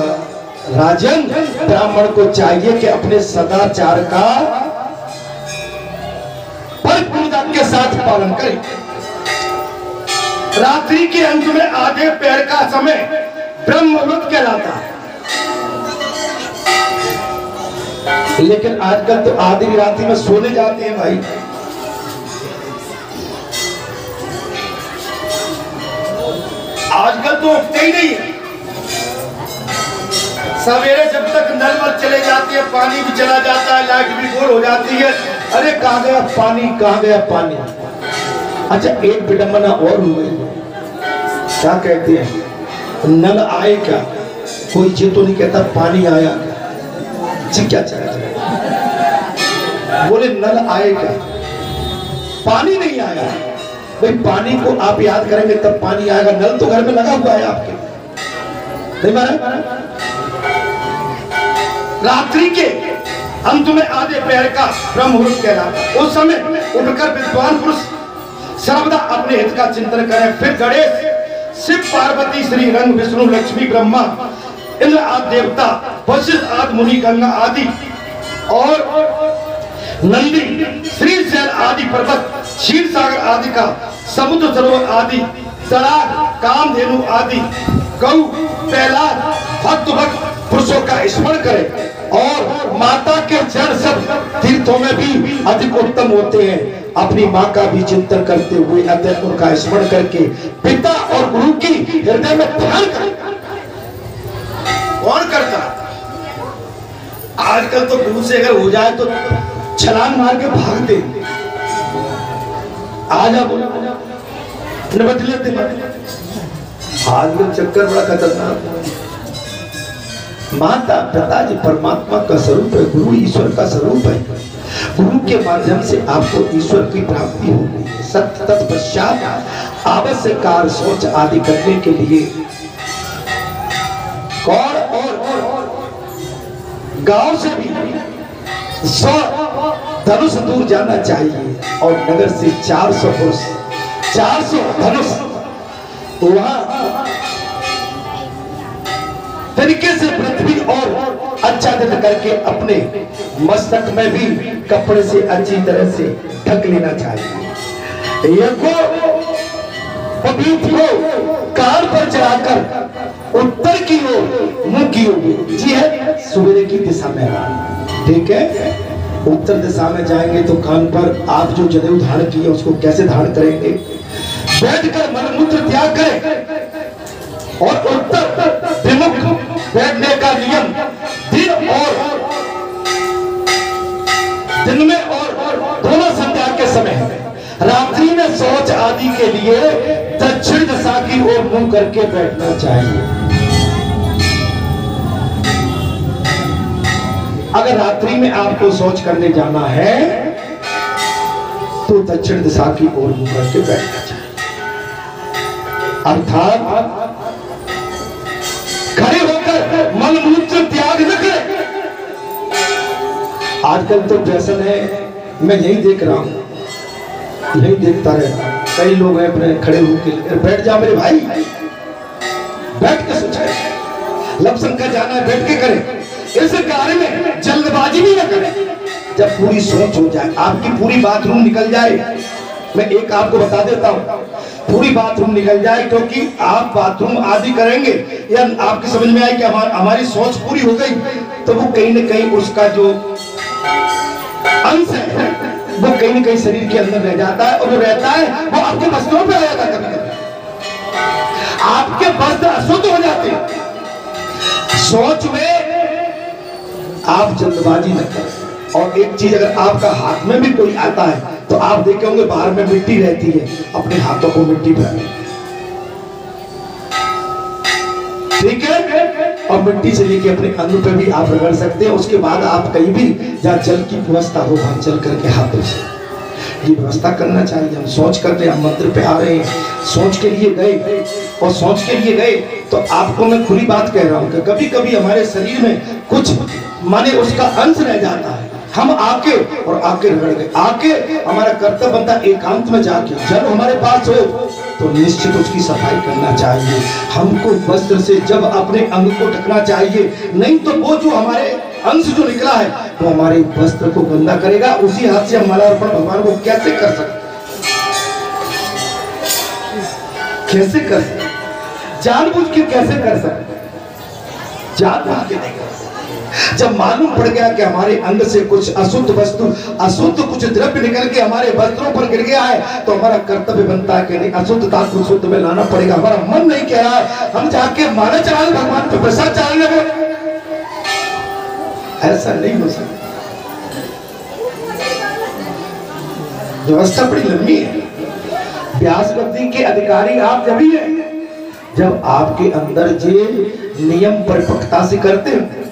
राजन, ब्राह्मण को चाहिए कि अपने सदाचार का परिपूर्णता के साथ पालन करे। रात्रि के अंत में आधे पैर का समय ब्रह्म मुहूर्त कहलाता है, लेकिन आजकल तो आधी रात्रि में सोने जाते हैं भाई। आजकल तो उठते ही नहीं है। सवेरे जब तक नल वल चले जाते हैं, पानी भी चला जाता है, लाइट भी गोल हो जाती है, अरे कहाँ गया पानी, कहाँ गया पानी। अच्छा, एक विडंबना और हो गई। क्या कहते हैं, नल आए क्या? कोई जी तो नहीं कहता पानी आया जी, क्या चाहते बोले नल आए क्या? पानी नहीं आया भाई। पानी को आप याद करेंगे तब पानी आएगा। नल तो घर में लगा हुआ है आपके, नहीं मारा? रात्रि के अंत में आधे पैर का ब्रह्म मुहूर्त कहलाता। उस समय उठकर विद्वान पुरुष सर्वदा अपने हित का चिंतन करें। फिर गणेश, शिव, पार्वती, श्री रंग, विष्णु, लक्ष्मी, ब्रह्मा, इंद्र आदि देवता, वशिष्ठ आदि मुनि, गंगा आदि और नंदी, श्री शैल आदि पर्वत, क्षीर सागर आदि का, समुद्र सरोवर आदि, सड़ाग, कामधेनु आदि, गौ, प्रहलाद, भक्त पुरुषों का स्मरण करें। और माता के चरण सब तीर्थों में भी अधिक उत्तम होते हैं। अपनी माँ का भी चिंतन करते हुए अतः उनका स्मरण करके पिता और गुरु की हृदय में ध्यान करें। कौन करता? आजकल तो गुरु से अगर हो जाए तो छलांग मार के भागते। आजा बोला बदले, आजकल चक्कर बड़ा खतरनाक। माता पिताजी परमात्मा का स्वरूप है, गुरु ईश्वर का स्वरूप है। गुरु के माध्यम से आपको ईश्वर की प्राप्ति होगी। सत्य तत्पश्चात आवश्यक कार्य सोच आदि करने के लिए कौन और गांव से भी 100 धनुष दूर जाना चाहिए और नगर से 400 पुरुष 400 धनुष वहां तरीके से पृथ्वी और आच्छादित करके अपने मस्तक में भी कपड़े से अच्छी तरह से ढक लेना चाहिए। यज्ञ पीठ को कान पर चढ़ाकर उत्तर की ओर मुंह की ओर, जी है, सूर्य की दिशा में, ठीक है। उत्तर दिशा में जाएंगे तो कान पर आप जो जनेऊ धारण किए उसको कैसे धारण करेंगे? बैठकर मलमूत्र त्याग करें और उत्तर विमुख बैठने का नियम दिन में और दोनों संध्या के समय। रात्रि में शौच आदि के लिए दक्षिण दिशा की ओर मुंह करके बैठना चाहिए। अगर रात्रि में आपको शौच करने जाना है तो दक्षिण दिशा की ओर मुंह करके बैठना चाहिए, अर्थात खड़े होकर मलमूत्र त्याग न करें। आजकल तो फैशन है, मैं यही देख रहा हूं, यही देखता रहता, कई लोग हैं अपने खड़े होकर, बैठ जा मेरे भाई, बैठ के सोचा लवसंका जाना है बैठ के करें। इस कार्य में जल्दबाजी भी न करें। जब पूरी सोच हो जाए, आपकी पूरी बाथरूम निकल जाए, मैं एक आपको बता देता हूं, पूरी बाथरूम निकल जाए, क्योंकि आप बाथरूम आदि करेंगे या आपकी समझ में आई कि हमारी सोच पूरी हो गई, तो वो कहीं न कहीं उसका जो अंश है वो कहीं न कहीं शरीर के अंदर रह जाता है, और वो रहता है वो आपके वस्त्रों पे आ जाता है। कभी कभी आपके वस्त्र अशुद्ध हो जाते हैं। सोच में आप जल्दबाजी न करें। और एक चीज, अगर आपका हाथ में भी कोई आता है तो आप देखे होंगे बाहर में मिट्टी रहती है, अपने हाथों को मिट्टी पर, ठीक है, और मिट्टी से लेके अपने अंग पे भी आप रगड़ सकते हैं। उसके बाद आप कहीं भी जहाँ जल की व्यवस्था हो वहां चल करके हाथों से ये व्यवस्था करना चाहिए। हम सोच करते, हम मंदिर पे आ रहे हैं, सोच के लिए गए, और सोच के लिए गए तो आपको मैं खुली बात कह रहा हूं कि कभी कभी हमारे शरीर में कुछ माने उसका अंश रह जाता है, हम आके रगड़ गए। आके हमारा कर्तव्य बनता एकांत में जाके, जब हमारे पास हो तो निश्चित उसकी सफाई करना चाहिए। हमको वस्त्र से जब अपने अंग को ढकना चाहिए, नहीं तो वो जो हमारे अंश जो निकला है वो हमारे वस्त्र को गंदा करेगा। उसी हाथ से हम मालार्पण भगवान को कैसे कर सकते, कैसे कर सकते, जानबूझ के कैसे कर सकते, जानबूझ के नहीं कर सकते। जब मालूम पड़ गया कि हमारे अंग से कुछ अशुद्ध वस्तु, अशुद्ध कुछ द्रव्य निकल के हमारे वस्त्रों पर गिर गया है, तो हमारा कर्तव्य बनता है कि नहीं, अशुद्धता को शुद्ध में लाना पड़ेगा। हमारा मन नहीं कह रहा है हम जाके माला चढ़ाने, भगवान पे प्रसाद चढ़ाने लगे, ऐसा नहीं हो सकता। व्यवस्था बड़ी लंबी है। व्यास गद्दी के अधिकारी आप जब ही है जब आपके अंदर जे नियम परिपक्वता से करते हैं।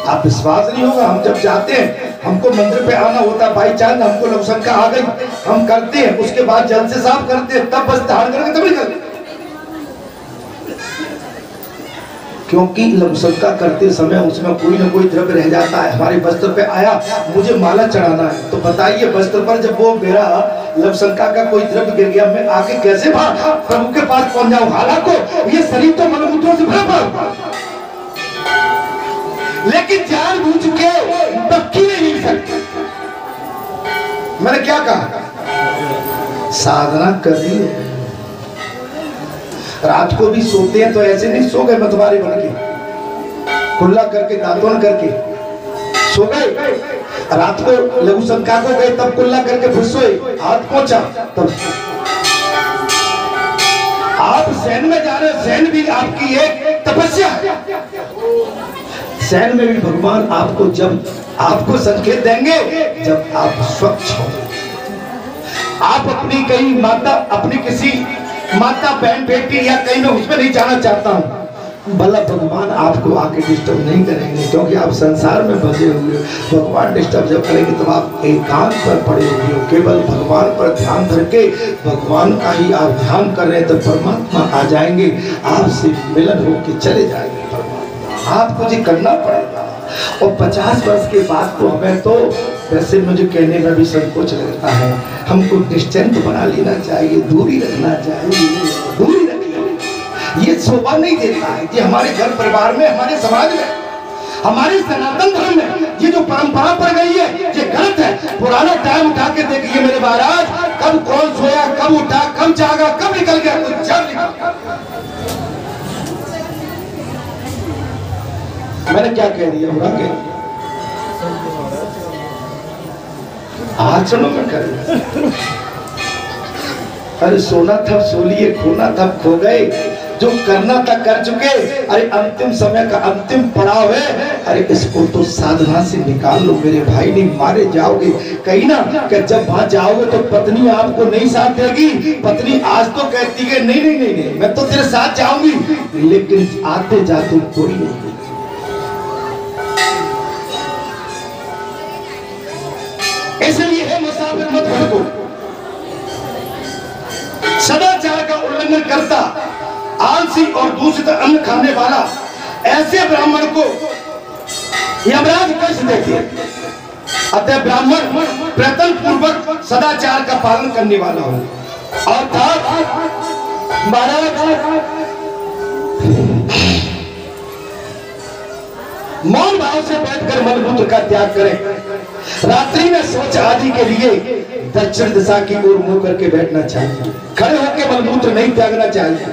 आप विश्वास नहीं होगा, हम जब जाते हैं, हमको मंदिर पे आना होता, बाई चांस हमको लवसंका आ गई, हम करते हैं, उसके बाद जल से साफ करते हैं, तब बस धारण करके तब निकलते। क्योंकि लवसंका करते समय उसमें कोई ना कोई द्रव्य रह जाता है। हमारे वस्त्र पे आया, मुझे माला चढ़ाना है, तो बताइए वस्त्र पर जब वो मेरा लवसंका का कोई द्रव्य गिर गया, मैं आके कैसे प्रभु के पास पहुंच जाऊं? हालांकि ये शरीर तो मलमूत्रों से भरा पड़ा, लेकिन जानबूझ के बक्की नहीं सकते। मैंने क्या कहा? साधना करी, रात को भी सोते हैं तो ऐसे नहीं सो गए मतवारी बन के, खुला करके दांतों करके सो गए। रात को लघु शंका को गए तब कुल्ला करके फिर सोए, हाथ पहुंचा तब। आप सैन में जा रहे हो, सैन भी आपकी एक तपस्या है। सैन में भी भगवान आपको जब आपको संकेत देंगे जब आप स्वच्छ हो। आप अपनी कई माता, अपनी किसी माता बहन बेटी या कहीं मैं उसमें नहीं जाना चाहता हूँ, भला भगवान आपको आके डिस्टर्ब नहीं करेंगे, क्योंकि आप संसार में बसे हुए हो। भगवान डिस्टर्ब जब करेंगे तब आप एकांत पर पड़े हुए हो, केवल भगवान पर ध्यान धर के भगवान का ही आप ध्यान कर रहे हैं, तो परमात्मा आ जाएंगे, आपसे मिलन होके चले जाएंगे। परमात्मा आपको जी करना पड़ेगा। और 50 वर्ष के बाद तो हमें तो वैसे मुझे कहने में भी संकोच लगता है, हमको डिस्टेंस बना लेना चाहिए, दूरी रखना चाहिए, दूरी रखिए। ये शोभा नहीं देता है कि हमारे घर परिवार में, हमारे समाज में, हमारे सनातन धर्म में ये जो परंपरा पड़ गई है ये गलत है। पुराना टाइम उठा के देखिए मेरे महाराज, कब कौन सोया, कब उठा, कब जागा, कब निकल गया, कुछ जब निकल। मैंने क्या कह दिया, बुरा कह दिया? आचरणों में कर, अरे सोना था सो लिए, खोना था खो गए, जो करना था कर चुके। अरे अंतिम समय का अंतिम पड़ाव है, अरे इसको तो साधना से निकाल लो मेरे भाई, नहीं मारे जाओगे कहीं ना कि जब वहां जाओगे तो पत्नी आपको नहीं साथ देगी। पत्नी आज तो कहती है नहीं नहीं नहीं नहीं मैं तो तेरे साथ जाऊंगी, लेकिन आते जाते कोई नहीं। इसलिए है मुसाफिर मत भटको, सदाचार का उल्लंघन करता, आलसी और दूषित अन्न खाने वाला ऐसे ब्राह्मण को यमराज कष्ट देते हैं। अतः ब्राह्मण प्रयत्न पूर्वक सदाचार का पालन करने वाला हो, अर्थात महाराज मौन भाव से बैठकर मलमूत्र का त्याग करें। रात्रि में शौच आदि के लिए दक्षिण दिशा की ओर मुंह करके बैठना चाहिए, खड़े होकर मलमूत्र नहीं त्यागना चाहिए।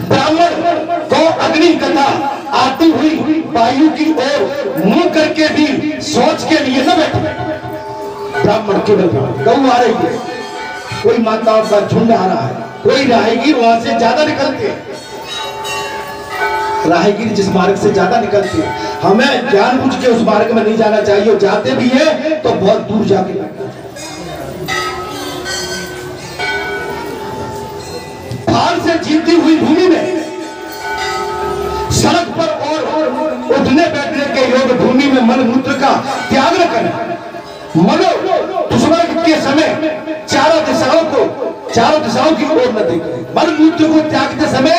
ब्राह्मण को अग्नि तथा आती हुई वायु की ओर मुंह करके भी शौच के लिए न बैठे। ब्राह्मण केवल गऊ आ रही है, कोई माताओं का झुंड आ रहा है, कोई राहगीर वहां से ज्यादा निकलते हैं, राहगीर जिस मार्ग से ज्यादा निकलते हैं, हमें जानबूझ के उस मार्ग में नहीं जाना चाहिए। जाते भी है तो बहुत दूर जाके बैठना चाहिए। फाल से जीती हुई भूमि में, सड़क पर और उठने बैठने के योग भूमि में मल मूत्र का त्याग न करें। मनो दुष्वर्ग के समय चारों दिशाओं की ओर न देखें। मल मूत्र को त्यागते समय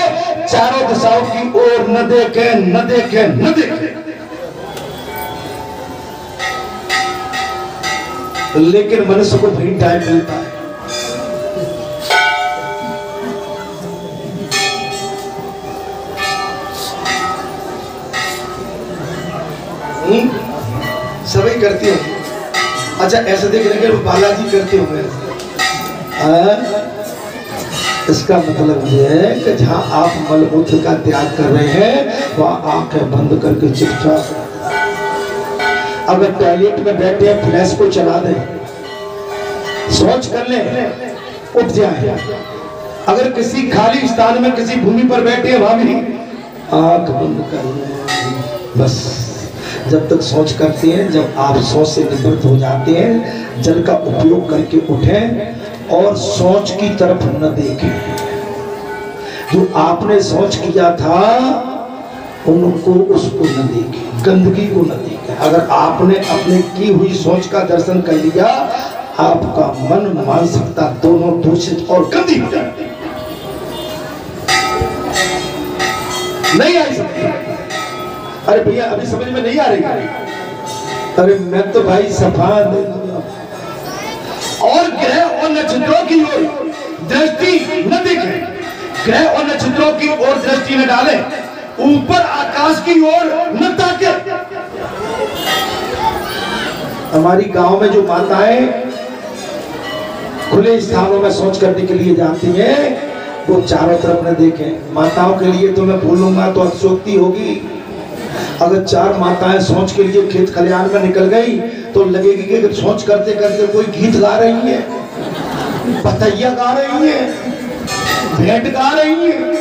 चारों दिशाओं की ओर न देखें, न देखें, न देखें। लेकिन मनुष्य को फ्री टाइम मिलता है, सभी करती हो। अच्छा ऐसे देख रहे हैं बालाजी करते होंगे, इसका मतलब ये है कि जहां आप मलमूत्र का त्याग कर रहे हैं वहां आंखें बंद करके चुपचाप, अगर टॉयलेट में बैठे हैं फ्लैश को चला दें, शौच कर लें, उठ जाए। अगर किसी खाली स्थान में किसी भूमि पर बैठे हैं वहां भी आंख बंद कर लें। बस जब तक शौच करते हैं, जब आप शौच से निवृत्त हो जाते हैं, जल का उपयोग करके उठें और शौच की तरफ न देखें। जो आपने शौच किया था उनको उसको न देखें, गंदगी को न देखें। अगर आपने अपने की हुई शौच का दर्शन कर लिया, आपका मन मानसिकता दोनों दूषित और गंदी हो जाती, नहीं आ सकती। अरे भैया अभी समझ में नहीं आ रही, अरे मैं तो भाई सफा दे दूंगा। और ग्रह और नक्षत्रों की ओर दृष्टि न देखें, ग्रह और नक्षत्रों की ओर दृष्टि न डालें, ऊपर आकाश की ओर न ताके। हमारी गांव में जो माताएं खुले स्थानों में शौच करने के लिए जाती हैं वो चारों तरफ न देखें। माताओं के लिए तो मैं बोलूंगा तो अतिशयोक्ति होगी। अगर चार माताएं शौच के लिए खेत खलिहान में निकल गई तो लगेगी कि शौच करते करते कोई गीत गा रही है, बतैया गा रही है, भेंट गा रही है।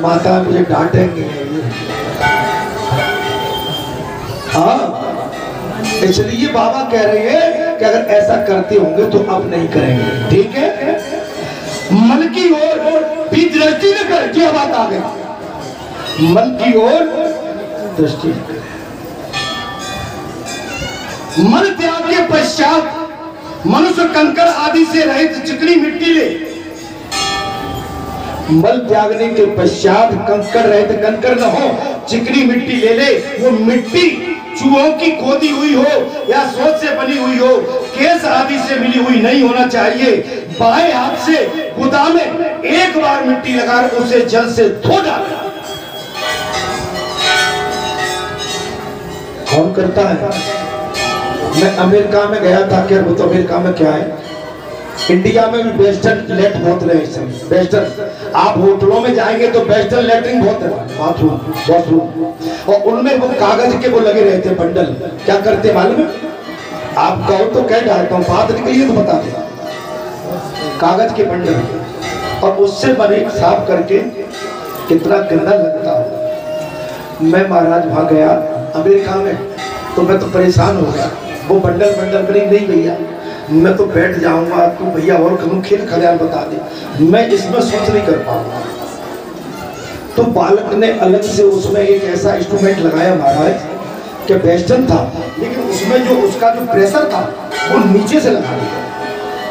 माता मुझे डांटेंगे। हाँ इसलिए बाबा कह रहे हैं कि अगर ऐसा करते होंगे तो अब नहीं करेंगे, ठीक है। मन की ओर भी दृष्टि न करें, क्या बात आ गई, मन की ओर दृष्टि न करें। मन त्याग के पश्चात मनुष्य कंकर आदि से रहित चिकनी मिट्टी ले मल त्यागने के पश्चात कंकड़ रहित, कंकड़ न हो, चिकनी मिट्टी ले ले। वो मिट्टी चूहों की खोदी हुई हो या सोच से बनी हुई हो, केस आदि से मिली हुई नहीं होना चाहिए। बाएं हाथ से खुदा में एक बार मिट्टी लगाकर उसे जल से धो डालना। कौन करता है? मैं अमेरिका में गया था। क्या वो तो अमेरिका में क्या है, इंडिया में भी वेस्टर्न लेट बहुत रहे इस समय। वेस्टर्न आप होटलों में जाएंगे तो वेस्टर्न लेटरिन बहुत है, बाथरूम बाथरूम, और उनमें वो कागज के वो लगे रहते हैं बंडल। क्या करते मालूम है? आप कहो तो कह डालता हूँ, बात निकली है तो बता दे। कागज के बंडल और उससे बने साफ करके कितना गंदा लगता है। मैं महाराज वहां गया अमेरिका में तो मैं तो परेशान हो गया। वो बंडल बंडल नहीं भैया, मैं तो बैठ जाऊंगा, तू भैया और कहूँ खेल खलियान बता दे, मैं इसमें सोच नहीं कर पाऊंगा। तो बालक ने अलग से उसमें एक ऐसा इंस्ट्रूमेंट लगाया महाराज कि वेस्टर्न था, लेकिन उसमें जो उसका जो प्रेशर था वो नीचे से लगा दिया।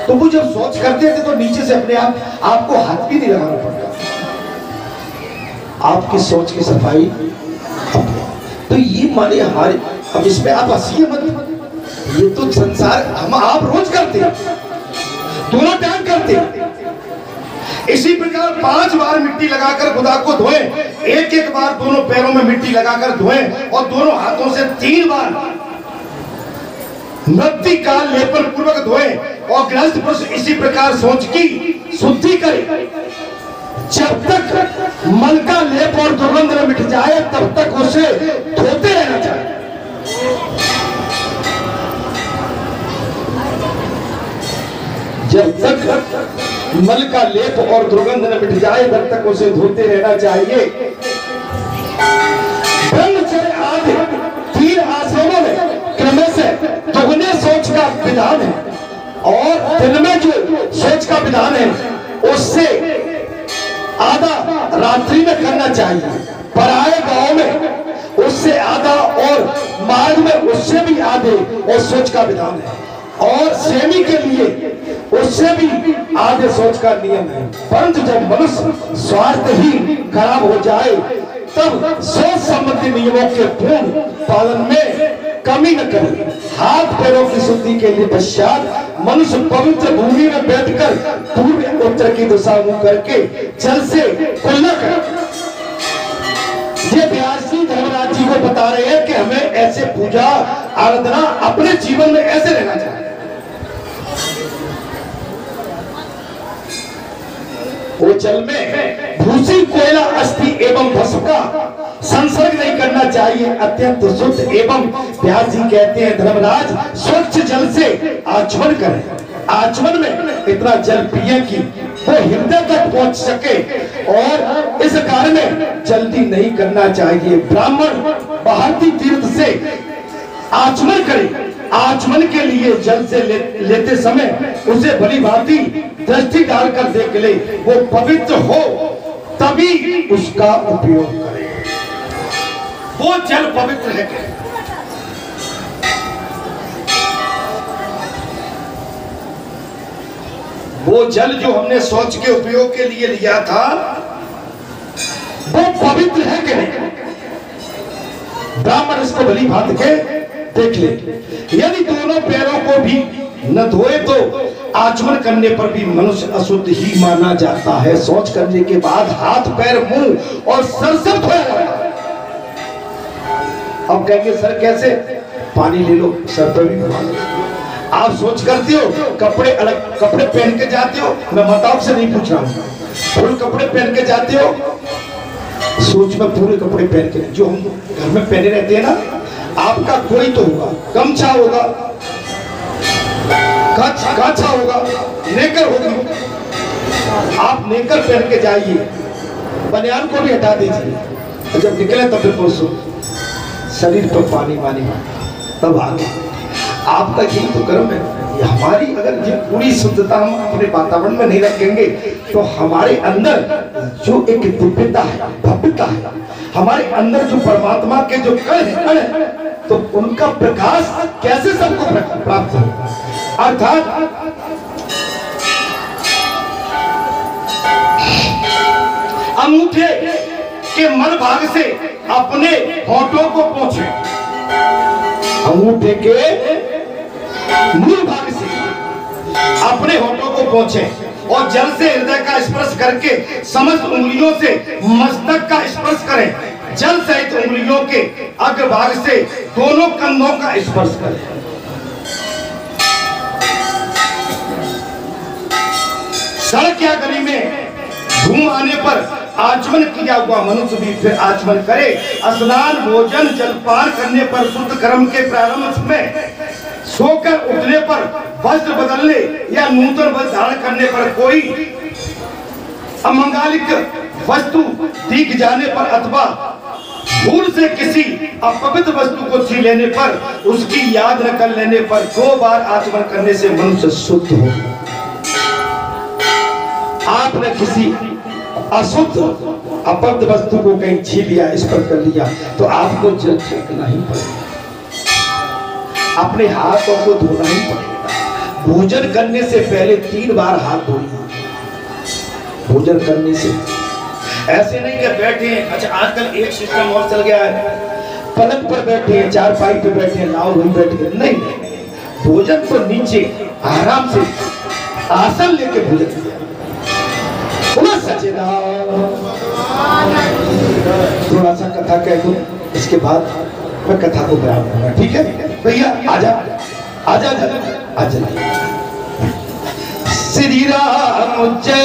तो वो जब सोच करते थे तो नीचे से अपने आप आपको हाथ भी नहीं लगाना पड़ता। आपकी सोच की सफाई। तो ये माने हमारे, अब इसमें आप हंसिए मत, ये तो संसार हम आप रोज करते हैं, दोनों टाइम करते हैं। इसी प्रकार 5 बार मिट्टी लगाकर खुदा को धोएं, एक एक बार दोनों पैरों में मिट्टी लगाकर धोएं और दोनों हाथों से 3 बार मृत्यु काल लेपन पूर्वक धोएं। और गृहस्थ पुरुष इसी प्रकार सोच की शुद्धि करे। जब तक मन का लेप और दुर्गंध न मिट जाए तब तक उसे धोते रहना चाहिए। जब तक मल का लेप और दुर्गंध न मिट जाए तब तक उसे धोते रहना चाहिए। ब्रह्मचर्य आदि 3 आश्रमों में क्रमशः दुगने सोच का विधान है और दिन में जो सोच का विधान है उससे आधा रात्रि में करना चाहिए। पराये गांव में उससे आधा और मार्ग में उससे भी आधे और सोच का विधान है, और सेमी के लिए उससे भी आधे सोच का नियम है। परंतु जब मनुष्य स्वार्थ ही खराब हो जाए तब सोच संबंधी नियमों के पूर्ण पालन में कमी न करे। हाथ पैरों की शुद्धि के लिए पश्चात मनुष्य पवित्र भूमि में बैठकर पूर्व उत्तर की दिशा मुंह करके जल से कुल्ला करे। ये व्यास जी धर्मराज जी को बता रहे हैं कि हमें ऐसे पूजा आराधना अपने जीवन में ऐसे रहना चाहिए। वो जल में भूसी कोयला अस्थि एवं भस्म का संसर्ग नहीं करना चाहिए, अत्यंत शुद्ध एवं व्यास जी कहते हैं धर्मराज स्वच्छ जल से आचमन करें। आचमन में इतना जल पिए कि वो हृदय तक पहुंच सके, और इस कार्य में जल्दी नहीं करना चाहिए। ब्राह्मण भारती तीर्थ से आचमन करे। आचमन के लिए जल से लेते समय उसे भली भांति दृष्टि डालकर देख ले, वो पवित्र हो तभी उसका उपयोग करे। वो जल पवित्र है क्या? वो जल जो हमने सोच के उपयोग के लिए लिया था वो पवित्र है कि नहीं? ब्राह्मण इसको भली भांति के देख ले। यदि दोनों पैरों को भी न धोए तो आचमन करने पर भी मनुष्य अशुद्ध ही माना जाता है। शौच करने के बाद हाथ पैर मुंह और सर सब धोया जाता है। अब कहेंगे सर कैसे? पानी ले लो, सर पर भी घुमा लो। आप सोच करते हो कपड़े अलग कपड़े पहन के जाते हो, मैं मताब से नहीं पूछ रहा हूँ, फुल कपड़े पहन के जाते हो, सोच में पूरे कपड़े पहन के जो हम घर में पहने रहते हैं ना, आपका कोई तो होगा, गमछा होगा, काछा होगा, नेकर होगी। आप नेकर पहन के जाइए, बनियान को भी हटा दीजिए, जब निकले तब फिर शरीर पर पानी तब आगे आपका यही तो कर्म है। हमारी अगर ये पूरी शुद्धता हम अपने वातावरण में नहीं रखेंगे तो हमारे अंदर जो एक दिव्यता है, भव्यता है, हमारे अंदर जो परमात्मा के जो कण है तो उनका प्रकाश कैसे सबको प्राप्त हो। अर्थात अंगूठे के मल भाग से अपने होठों को पोंछे, अंगूठे के मूल भाग से अपने होठों को पोंछे और जल से हृदय का स्पर्श करके समस्त उंगलियों से मस्तक का स्पर्श करें। जल सहित उंगलियों के अग्रभाग से दोनों कंधों का स्पर्श करें। सड़क या गली में धूम आने पर आचमन किया हुआ मनुष्य भी फिर आचमन करे। स्नान भोजन जलपान करने पर शुद्ध कर्म के प्रारंभ में सोकर उठने पर वस्त्र बदलने या नूतन वस्त्र धारण करने पर कोई अमंगलिक वस्तु दिख जाने पर अथवा भूल से किसी अपवित्र वस्तु को छीन लेने पर उसकी याद न कर लेने पर 2 बार आचमन करने से मनुष्य शुद्ध हो। आपने किसी अशुद्ध अपवित्र वस्तु को कहीं छीन लिया, स्पर्श कर लिया, तो आपको जल फेंकना ही पड़ेगा, अपने हाथों को धोना ही पड़ेगा। भोजन करने से पहले 3 बार हाथ धोइए। भोजन करने से ऐसे नहीं कि बैठे हैं। अच्छा, आजकल एक सिस्टम और चल गया है, पलंग पर बैठे हैं, चारपाई पे बैठे हैं, नाव वहीं बैठे हैं। नहीं, भोजन तो नीचे आराम से आसन लेके भोजन किया। थोड़ा सा कथा कह दूं, इसके बाद मैं कथा को बयान करूंगा, ठीक है भैया? आजा आजा आजा आजा। श्री राम जय